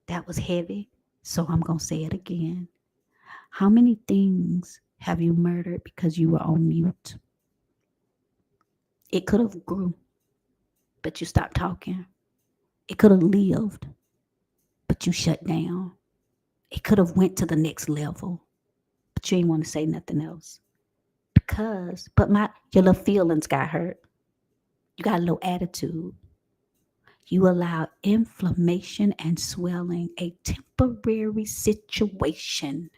That was heavy, so I'm going to say it again. How many things have you murdered because you were on mute? It could have grew, but you stopped talking. It could have lived, but you shut down. It could have went to the next level, but you ain't want to say nothing else. But your little feelings got hurt. You got a low attitude. You allow inflammation and swelling, a temporary situation,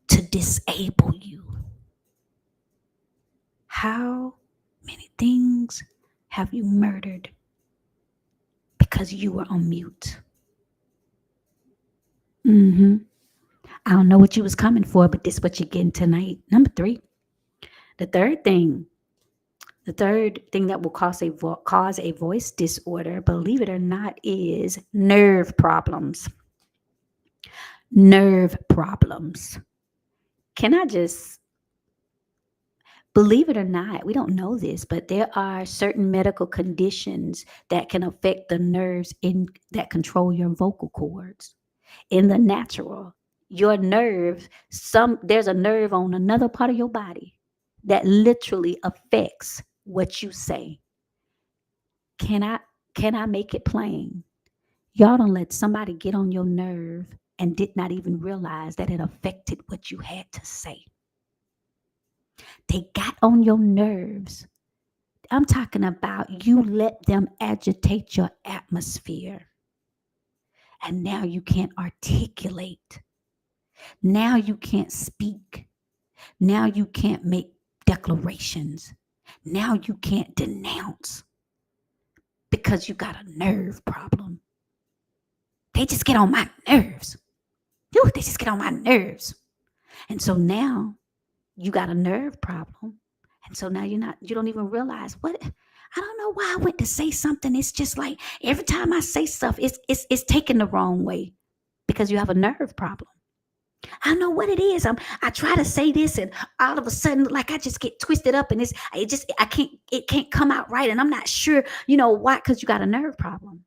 to disable you. How many things have you murdered because you were on mute? I don't know what you was coming for, but this what you're getting tonight. Number 3, the third thing that will cause a voice disorder, believe it or not, is nerve problems. Nerve problems. Can I just believe it or not, we don't know this, but there are certain medical conditions that can affect the nerves that control your vocal cords. In the natural, your nerves, there's a nerve on another part of your body that literally affects what you say. Can I can I make it plain? Y'all don't let somebody get on your nerve and did not even realize that it affected what you had to say. They got on your nerves. I'm talking about you let them agitate your atmosphere. And now you can't articulate. Now you can't speak. Now you can't make declarations. Now you can't denounce because you got a nerve problem. They just get on my nerves. Ooh, they just get on my nerves. And so now you got a nerve problem. And so now you don't even realize what. I don't know why I went to say something. It's just like every time I say stuff, it's taken the wrong way because you have a nerve problem. I don't know what it is. I try to say this and all of a sudden, like I just get twisted up and it can't come out right. And I'm not sure, why, because you got a nerve problem.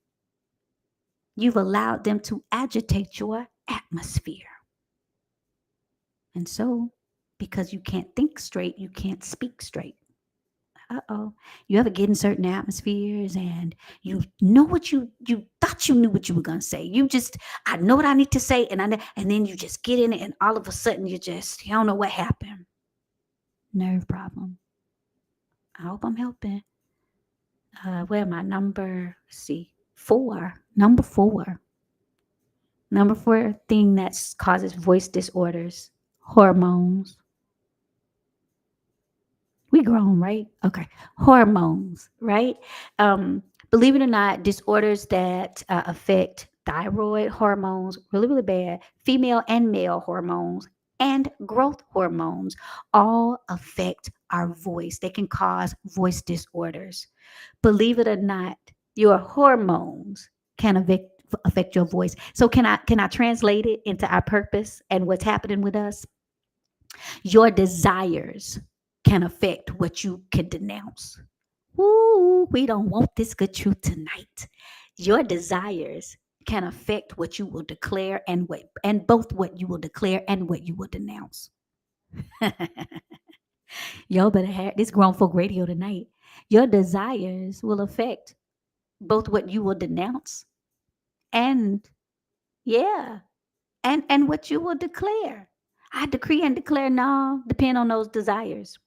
You've allowed them to agitate your atmosphere. And so, because you can't think straight, you can't speak straight. You ever get in certain atmospheres and you know what you thought you knew what you were gonna say. I know what I need to say, and then you just get in it, and all of a sudden you don't know what happened. Nerve problem. I hope I'm helping. Where am I? Number 4. Number 4. Number 4 thing that causes voice disorders: hormones. We grown, right? Okay. Hormones, right? Believe it or not, disorders that affect thyroid hormones, really, really bad, female and male hormones, and growth hormones all affect our voice. They can cause voice disorders. Believe it or not, your hormones can affect your voice. So can I translate it into our purpose and what's happening with us? Your desires can affect what you can denounce. Ooh, we don't want this good truth tonight. Your desires can affect what you will declare and both what you will declare and what you will denounce. Y'all better have this grown folk radio tonight. Your desires will affect both what you will denounce and yeah, and what you will declare. I decree and declare now, depend on those desires.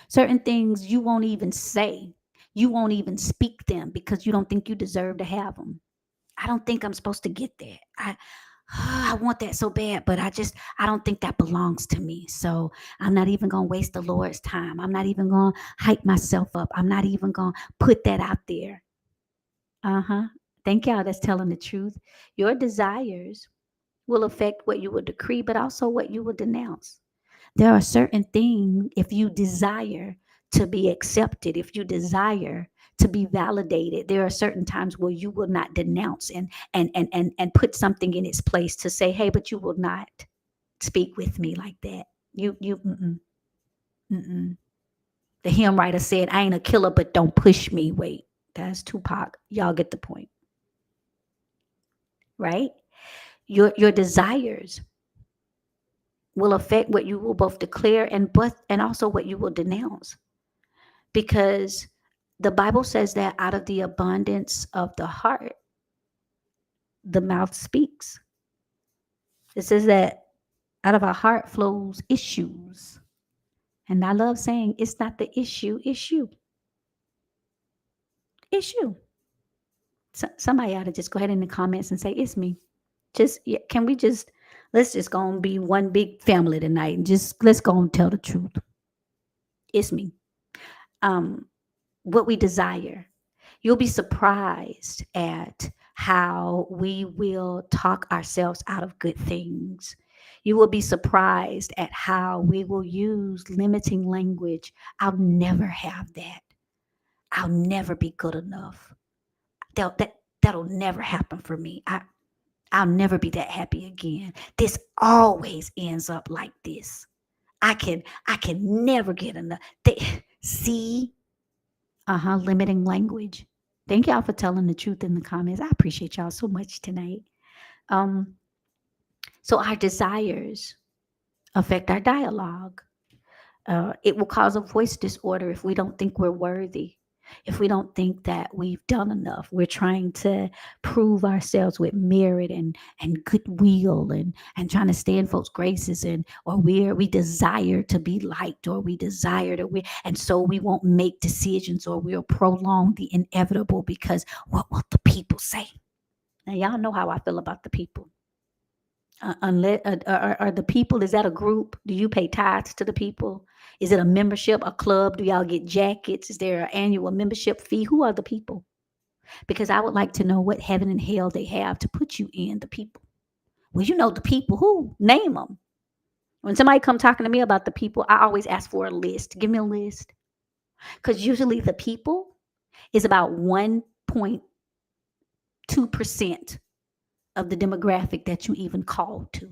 Certain things you won't even say. You won't even speak them because you don't think you deserve to have them. I don't think I'm supposed to get that. I want that so bad, but I don't think that belongs to me. So I'm not even going to waste the Lord's time. I'm not even going to hype myself up. I'm not even going to put that out there. Uh-huh. Thank y'all that's telling the truth. Your desires will affect what you will decree, but also what you will denounce. There are certain things, if you desire to be accepted, if you desire to be validated, there are certain times where you will not denounce and put something in its place to say, hey, but you will not speak with me like that. Mm-mm. The hymn writer said, I ain't a killer, but don't push me. Wait, that's Tupac. Y'all get the point, right? Your desires will affect what you will both declare and also what you will denounce, because the Bible says that out of the abundance of the heart, the mouth speaks. It says that out of our heart flows issues. And I love saying it's not the issue. So, somebody ought to just go ahead in the comments and say, it's me. Just, yeah, can we just, let's just go and be one big family tonight and just, let's go and tell the truth. It's me. Um, what we desire. You'll be surprised at how we will talk ourselves out of good things. You will be surprised at how we will use limiting language. I'll never have that. I'll never be good enough. That'll never happen for me. I'll never be that happy again. This always ends up like this. I can never get enough. See, limiting language. Thank y'all for telling the truth in the comments. I appreciate y'all so much tonight. Um, so our desires affect our dialogue. It will cause a voice disorder if we don't think we're worthy, if we don't think that we've done enough. We're trying to prove ourselves with merit and goodwill and trying to stay in folks' graces, and or we desire to be liked, or we desire to and so we won't make decisions, or we'll prolong the inevitable because what will the people say? Now y'all know how I feel about the people. Unless are the people, is that a group? Do you pay tithes to the people? Is it a membership, a club? Do y'all get jackets? Is there an annual membership fee? Who are the people? Because I would like to know what heaven and hell they have to put you in. The people. Well, you know the people. Who? Name them. When somebody come talking to me about the people, I always ask for a list. Give me a list. Because usually the people is about 1.2% of the demographic that you even call to.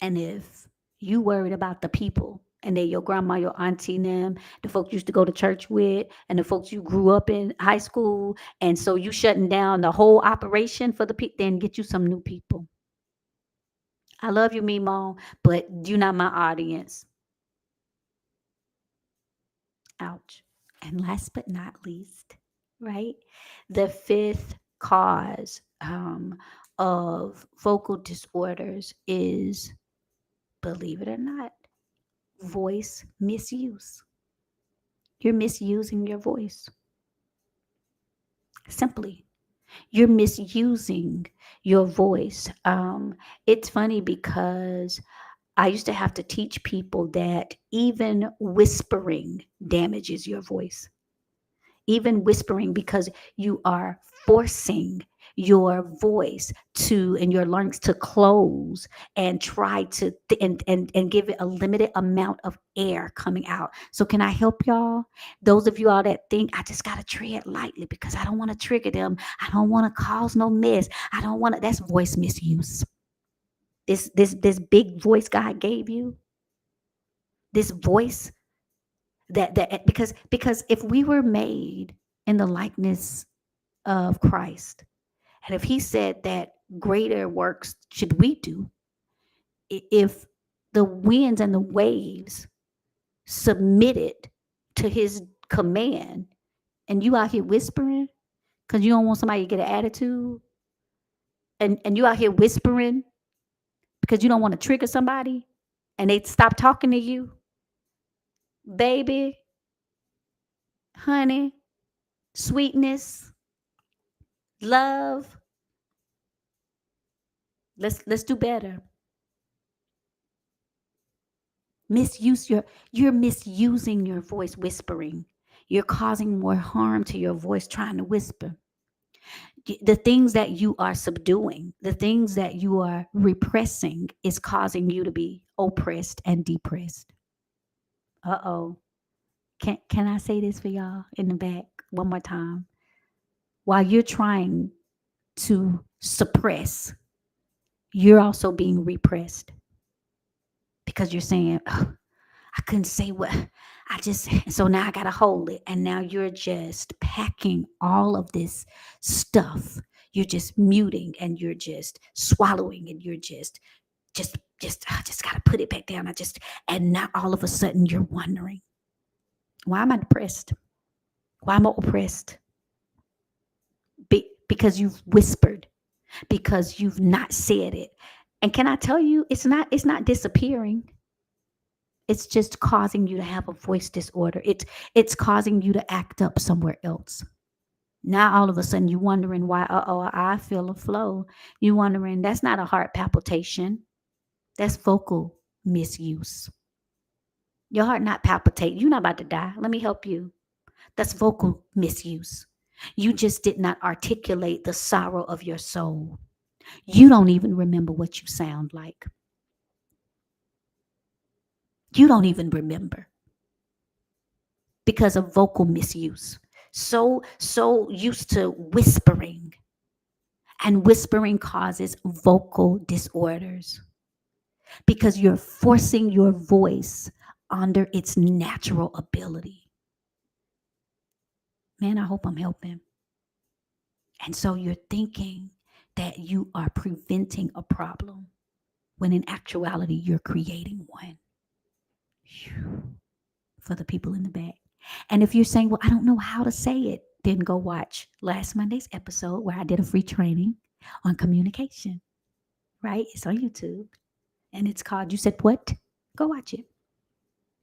And if you worried about the people and they're your grandma, your auntie, and them, the folks you used to go to church with, and the folks you grew up in high school, and so you shutting down the whole operation for the people, then get you some new people. I love you, Mimo, but you're not my audience. Ouch. And last but not least, right? The fifth cause of vocal disorders is, believe it or not, voice misuse. You're misusing your voice. Simply, you're misusing your voice. It's funny because I used to have to teach people that even whispering damages your voice. Even whispering, because you are forcing your voice to and your lungs to close and try to and give it a limited amount of air coming out. So can I help y'all? Those of you all that think I just gotta tread lightly because I don't want to trigger them, I don't want to cause no mess, I don't want to, that's voice misuse. This big voice God gave you, this voice that because if we were made in the likeness of Christ, and if he said that greater works should we do, if the winds and the waves submitted to his command, and you out here whispering because you don't want somebody to get an attitude, and you out here whispering because you don't want to trigger somebody and they stop talking to you, baby, honey, sweetness, love. Let's do better. You're misusing your voice whispering. You're causing more harm to your voice trying to whisper. The things that you are subduing, the things that you are repressing is causing you to be oppressed and depressed. Uh-oh. Can I say this for y'all in the back one more time? While you're trying to suppress, you're also being repressed because you're saying, "Oh, I couldn't say what I just," so now I got to hold it. And now you're just packing all of this stuff. You're just muting and you're just swallowing and you're I just got to put it back down. And now all of a sudden you're wondering, why am I depressed? Why am I oppressed? Because you've whispered, because you've not said it. And can I tell you, it's not disappearing. It's just causing you to have a voice disorder. It's causing you to act up somewhere else. Now all of a sudden you're wondering why, I feel a flow. You're wondering that's not a heart palpitation. That's vocal misuse. Your heart not palpitate. You're not about to die. Let me help you. That's vocal misuse. You just did not articulate the sorrow of your soul. You don't even remember what you sound like. You don't even remember because of vocal misuse. So used to whispering, and whispering causes vocal disorders because you're forcing your voice under its natural ability. Man, I hope I'm helping. And so you're thinking that you are preventing a problem when in actuality you're creating one. Phew. For the people in the back. And if you're saying, well, I don't know how to say it, then go watch last Monday's episode where I did a free training on communication, right? It's on YouTube and it's called You Said What? Go watch it.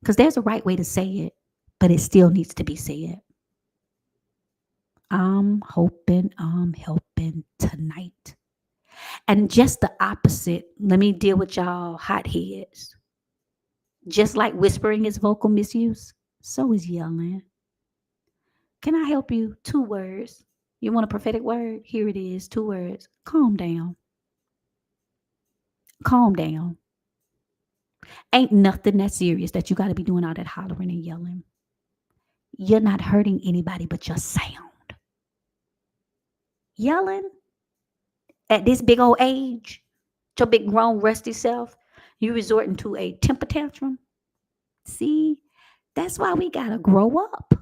Because there's a right way to say it, but it still needs to be said. I'm hoping I'm helping tonight. And just the opposite, let me deal with y'all hotheads. Just like whispering is vocal misuse, so is yelling. Can I help you? 2 words. You want a prophetic word? Here it is. 2 words. Calm down. Calm down. Ain't nothing that serious that you got to be doing all that hollering and yelling. You're not hurting anybody but your sound. Yelling at this big old age, your big grown rusty self, you resorting to a temper tantrum. See, that's why we got to grow up.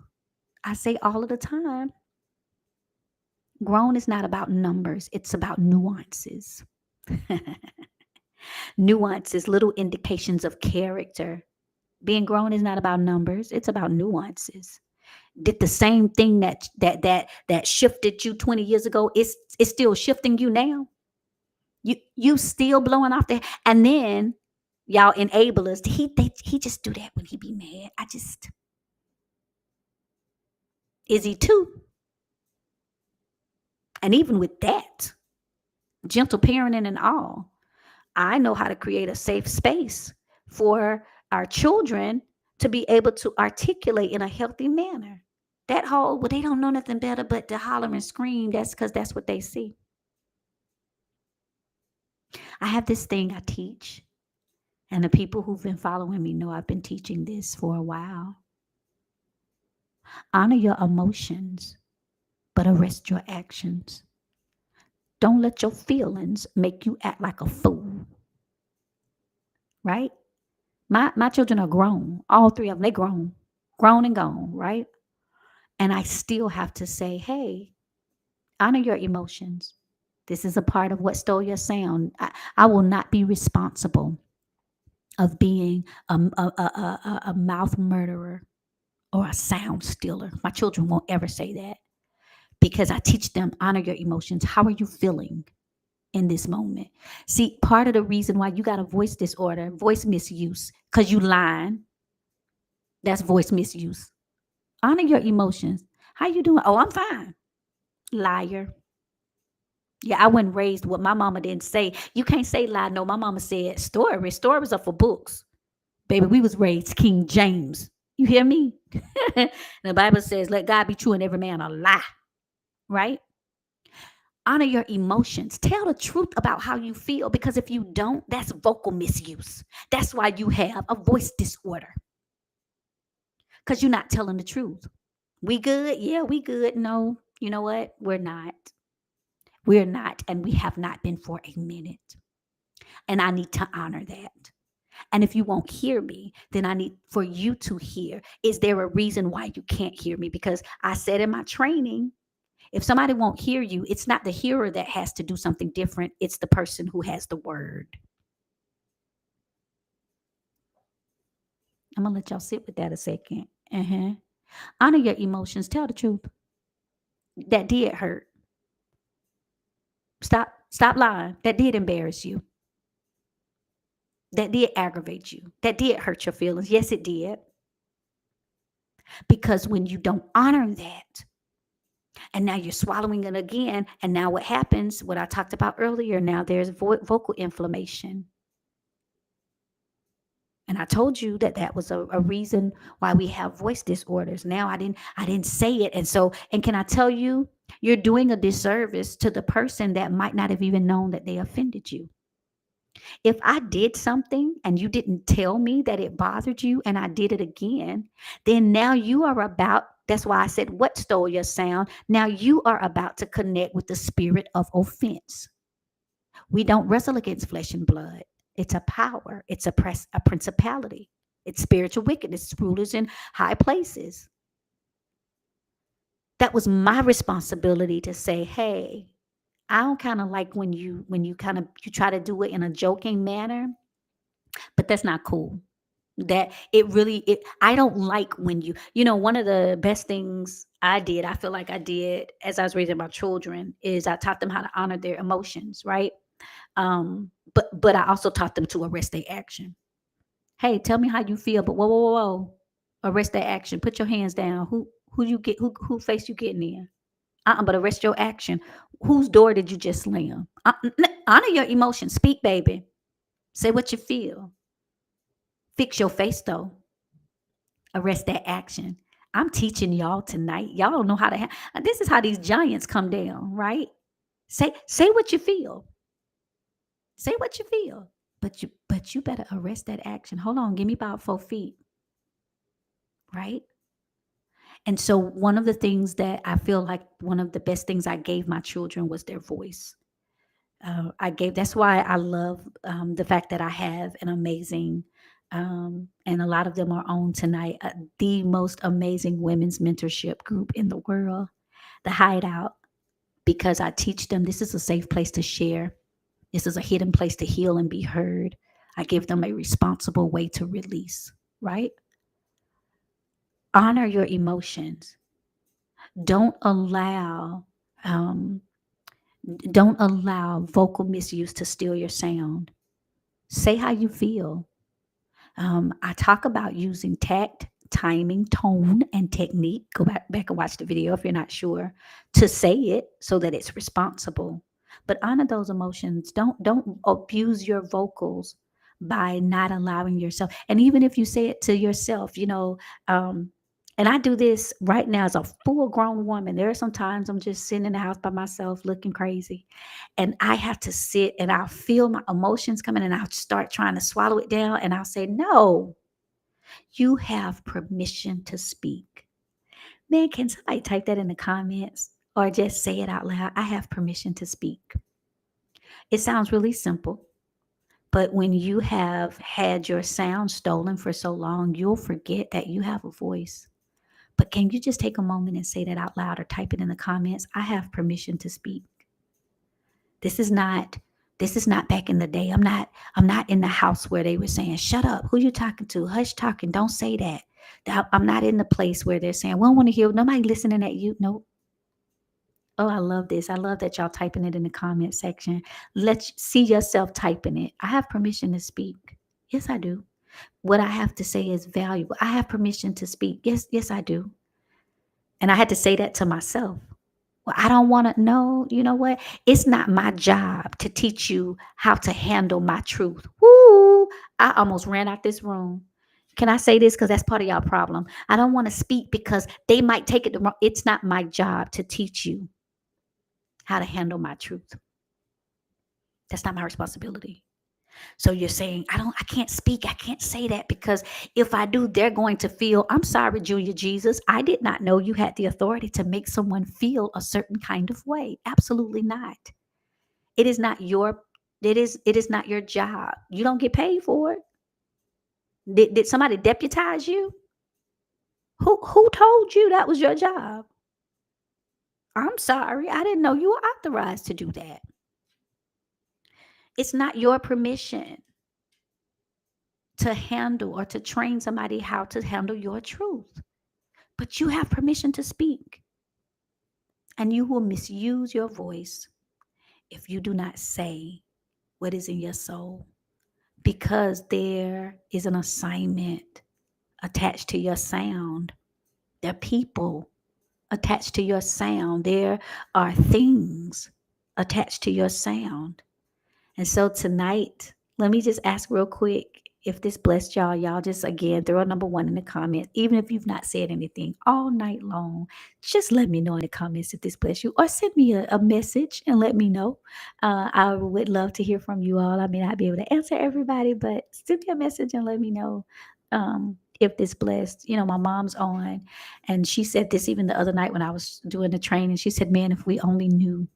I say all of the time, grown is not about numbers, it's about nuances. Nuances, little indications of character. Being grown is not about numbers, it's about nuances. Did the same thing that shifted you 20 years ago, it's still shifting you now. You still blowing off there. And then y'all enablers, he just do that when he be mad. Is he too? And even with that, gentle parenting and all, I know how to create a safe space for our children to be able to articulate in a healthy manner. That whole, well, they don't know nothing better but to holler and scream. That's because that's what they see. I have this thing I teach, and the people who've been following me know I've been teaching this for a while. Honor your emotions, but arrest your actions. Don't let your feelings make you act like a fool. Right? My children are grown. All 3 of them, they grown and gone, right? And I still have to say, hey, honor your emotions. This is a part of what stole your sound. I will not be responsible of being a mouth murderer or a sound stealer. My children won't ever say that because I teach them honor your emotions. How are you feeling in this moment? See, part of the reason why you got a voice disorder, voice misuse, because you lying, that's voice misuse. Honor your emotions. How you doing? Oh, I'm fine. Liar. Yeah, I wasn't raised what my mama didn't say. You can't say lie. No, my mama said stories. Stories are for books. Baby, we was raised King James. You hear me? The Bible says, let God be true and every man a lie, right? Honor your emotions. Tell the truth about how you feel because if you don't, that's vocal misuse. That's why you have a voice disorder because you're not telling the truth. We good? Yeah, we good. No, you know what? We're not. We're not, and we have not been for a minute. And I need to honor that. And if you won't hear me, then I need for you to hear. Is there a reason why you can't hear me? Because I said in my training, if somebody won't hear you, it's not the hearer that has to do something different, it's the person who has the word. I'm going to let y'all sit with that a second. Uh-huh. Honor your emotions. Tell the truth. That did hurt. Stop lying. That did embarrass you. That did aggravate you. That did hurt your feelings. Yes, it did. Because when you don't honor that, and now you're swallowing it again, and now what happens, what I talked about earlier, now there's vocal inflammation. And I told you that that was a reason why we have voice disorders. Now I didn't say it. And can I tell you, you're doing a disservice to the person that might not have even known that they offended you. If I did something and you didn't tell me that it bothered you and I did it again, then now you are about, that's why I said, what stole your sound? Now you are about to connect with the spirit of offense. We don't wrestle against flesh and blood. It's a power, it's a principality, it's spiritual wickedness, rulers in high places. That was my responsibility to say, hey, I don't kind of like when you kind of you try to do it in a joking manner, but that's not cool. That it really it I don't like when one of the best things I feel like I did as I was raising my children is I taught them how to honor their emotions, right? But I also taught them to arrest their action. Hey, tell me how you feel, but whoa. Arrest their action. Put your hands down. Who face you getting in? But arrest your action. Whose door did you just slam? Honor your emotions. Speak, baby. Say what you feel. Fix your face though. Arrest that action. I'm teaching y'all tonight. Y'all don't know how to this is how these giants come down, right? Say what you feel. Say what you feel. But you better arrest that action. Hold on, give me about 4 feet, right? And so one of the things that I feel like one of the best things I gave my children was their voice. That's why I love the fact that I have an amazing, and a lot of them are on tonight, the most amazing women's mentorship group in the world, the Hideout, because I teach them this is a safe place to share. This is a hidden place to heal and be heard. I give them a responsible way to release, right? Honor your emotions. Don't allow um, don't allow vocal misuse to steal your sound. Say how you feel. I talk about using tact, timing, tone, and technique. Go back and watch the video if you're not sure to say it so that it's responsible. But honor those emotions. Don't abuse your vocals by not allowing yourself. And even if you say it to yourself, um, and I do this right now as a full grown woman. There are some times I'm just sitting in the house by myself looking crazy. And I have to sit and I'll feel my emotions coming and I'll start trying to swallow it down. And I'll say, no, you have permission to speak. Man, can somebody type that in the comments or just say it out loud? I have permission to speak. It sounds really simple, but when you have had your sound stolen for so long, you'll forget that you have a voice. But can you just take a moment and say that out loud or type it in the comments? I have permission to speak. This is not back in the day. I'm not in the house where they were saying, shut up. Who you talking to? Hush talking. Don't say that. I'm not in the place where they're saying, we don't want to hear nobody listening at you. No. Oh, I love this. I love that y'all typing it in the comment section. Let's see yourself typing it. I have permission to speak. Yes, I do. What I have to say is valuable. I have permission to speak. Yes, I do. And I had to say that to myself. Well, I don't want to know. You know what? It's not my job to teach you how to handle my truth. Woo! I almost ran out this room. Can I say this? Because that's part of y'all problem. I don't want to speak because they might take it the wrong. It's not my job to teach you how to handle my truth. That's not my responsibility. So you're saying, I can't speak. I can't say that because if I do, they're going to feel, I'm sorry, Julia Jesus. I did not know you had the authority to make someone feel a certain kind of way. Absolutely not. It is not your, it is not your job. You don't get paid for it. Did somebody deputize you? Who told you that was your job? I'm sorry. I didn't know you were authorized to do that. It's not your permission to handle or to train somebody how to handle your truth. But you have permission to speak. And you will misuse your voice if you do not say what is in your soul because there is an assignment attached to your sound. There are people attached to your sound. There are things attached to your sound. And so tonight, let me just ask real quick if this blessed y'all. Y'all just again throw a number one in the comments. Even if you've not said anything all night long, just let me know in the comments if this blessed you, or send me a message and let me know. I would love to hear from you all. I mean, I'd be able to answer everybody, but send me a message and let me know. If this blessed, my mom's on, and she said this even the other night when I was doing the training. She said, "Man, if we only knew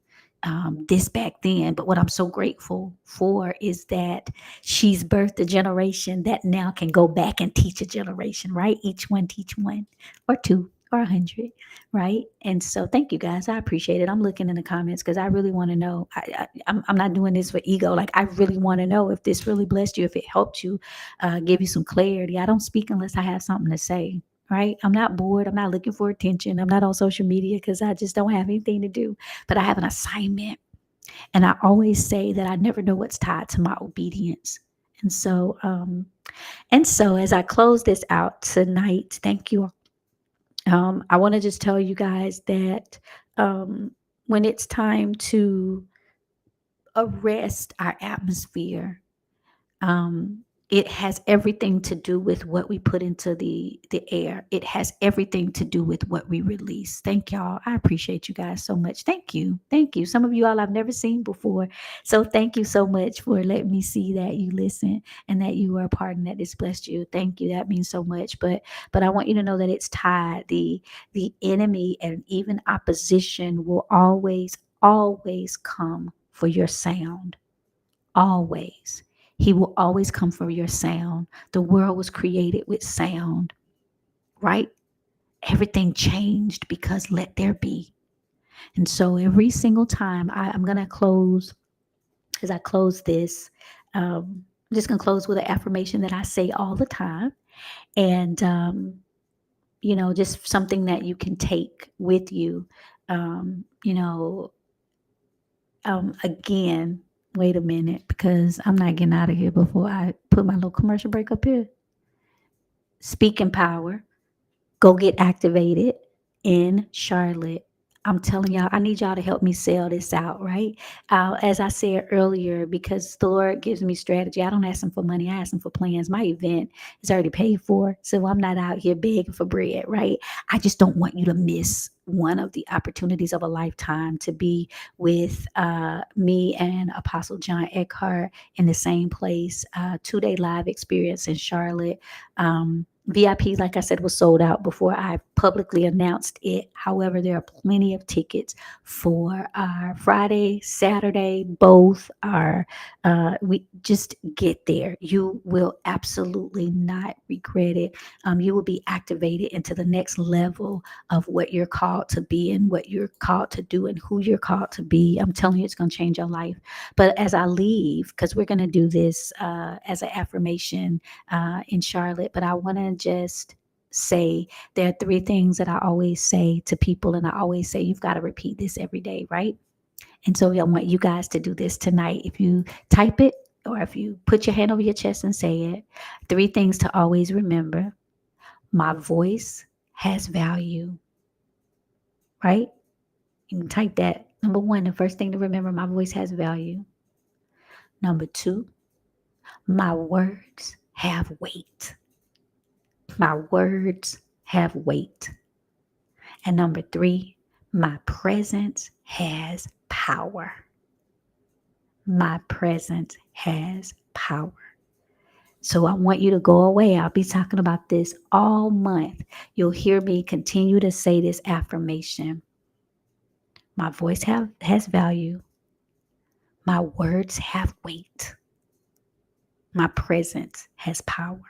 this back then." But what I'm so grateful for is that she's birthed a generation that now can go back and teach a generation, right? Each one teach one or two or 100, right? And so thank you guys. I appreciate it. I'm looking in the comments because I really want to know. I'm not doing this for ego. Like, I really want to know if this really blessed you, if it helped you, give you some clarity. I don't speak unless I have something to say. Right? I'm not bored. I'm not looking for attention. I'm not on social media because I just don't have anything to do, but I have an assignment. And I always say that I never know what's tied to my obedience. And so, as I close this out tonight, thank you. I want to just tell you guys that when it's time to arrest our atmosphere, um, it has everything to do with what we put into the air. It has everything to do with what we release. Thank y'all. I appreciate you guys so much. Thank you. Some of you all I've never seen before. So thank you so much for letting me see that you listen and that you are a part and that this blessed you. Thank you. That means so much. But I want you to know that it's tied. The enemy and even opposition will always come for your sound. Always. He will always come for your sound. The world was created with sound, right? Everything changed because let there be. And so every single time I'm going to close, as I close this, I'm just going to close with an affirmation that I say all the time. And, just something that you can take with you. Um, you know, again, wait a minute, because I'm not getting out of here before I put my little commercial break up here. Speak in power. Go get activated in Charlotte. I'm telling y'all, I need y'all to help me sell this out, right? As I said earlier, because the Lord gives me strategy. I don't ask him for money. I ask him for plans. My event is already paid for. So I'm not out here begging for bread, right? I just don't want you to miss one of the opportunities of a lifetime to be with me and Apostle John Eckhart in the same place. 2-day live experience in Charlotte. VIP, like I said, was sold out before I publicly announced it. However, there are plenty of tickets for our Friday, Saturday, both are. We just get there. You will absolutely not regret it. You will be activated into the next level of what you're called to be and what you're called to do and who you're called to be. I'm telling you, it's going to change your life. But as I leave, because we're going to do this as an affirmation in Charlotte, but I want to just say there are 3 things that I always say to people, and I always say you've got to repeat this every day, right? And so I want you guys to do this tonight. If you type it or if you put your hand over your chest and say it, 3 things to always remember. My voice has value. right? You can type that. Number one, the first thing to remember, my voice has value. Number two, my words have weight. My words have weight. And number three, my presence has power. My presence has power. So I want you to go away. I'll be talking about this all month. You'll hear me continue to say this affirmation. My voice has value. My words have weight. My presence has power.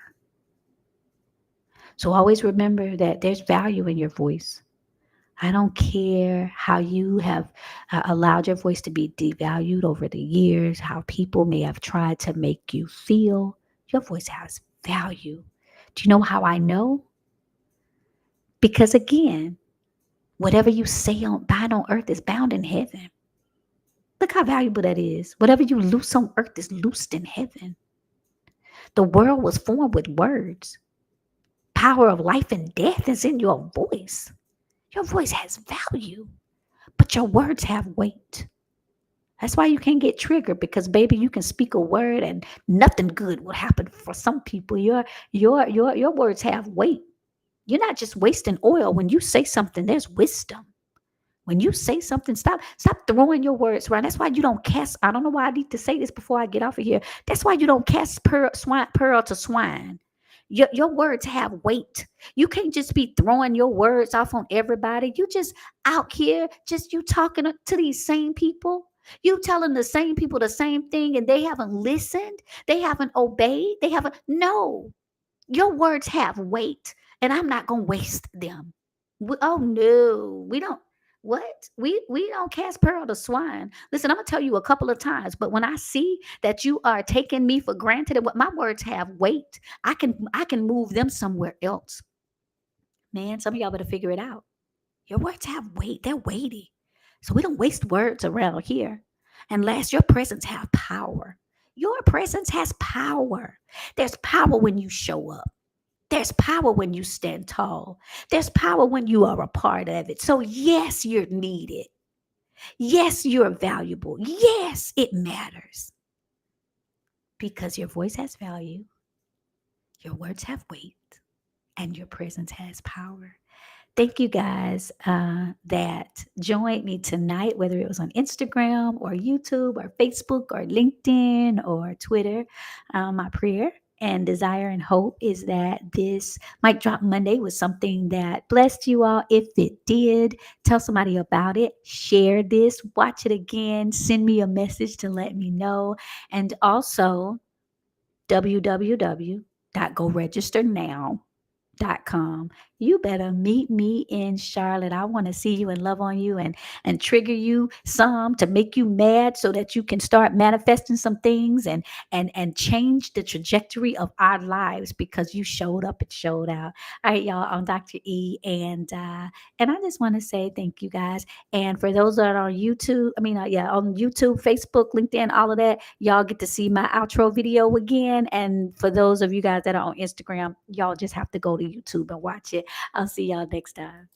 So always remember that there's value in your voice. I don't care how you have allowed your voice to be devalued over the years, how people may have tried to make you feel. Your voice has value. Do you know how I know? Because again, whatever you say bind on earth is bound in heaven. Look how valuable that is. Whatever you loose on earth is loosed in heaven. The world was formed with words. Power of life and death is in your voice. Your voice has value, but your words have weight. That's why you can't get triggered, because baby, you can speak a word and nothing good will happen for some people. Your words have weight. You're not just wasting oil. When you say something, there's wisdom. When you say something, stop throwing your words around. That's why you don't cast. I don't know why I need to say this before I get off of here. That's why you don't cast pearl to swine. Your words have weight. You can't just be throwing your words off on everybody. You just out here, just you talking to these same people. You telling the same people the same thing, and they haven't listened. They haven't obeyed. They haven't. No, your words have weight, and I'm not gonna waste them. Oh no, we don't. What? We don't cast pearl to swine. Listen, I'm gonna tell you a couple of times, but when I see that you are taking me for granted and what my words have weight, I can move them somewhere else. Man, some of y'all better figure it out. Your words have weight. They're weighty. So we don't waste words around here unless your presence have power. Your presence has power. There's power when you show up. There's power when you stand tall. There's power when you are a part of it. So, yes, you're needed. Yes, you're valuable. Yes, it matters because your voice has value, your words have weight, and your presence has power. Thank you guys that joined me tonight, whether it was on Instagram or YouTube or Facebook or LinkedIn or Twitter. My prayer and desire and hope is that this Mic Drop Monday was something that blessed you all. If it did, tell somebody about it, share this, watch it again, send me a message to let me know. And also, www.goregisternow.com. You better meet me in Charlotte. I want to see you and love on you and trigger you some to make you mad so that you can start manifesting some things and change the trajectory of our lives because you showed up and showed out. All right, y'all. I'm Dr. E, and I just want to say thank you guys. And for those that are on YouTube, on YouTube, Facebook, LinkedIn, all of that, y'all get to see my outro video again. And for those of you guys that are on Instagram, y'all just have to go to YouTube and watch it. I'll see y'all next time.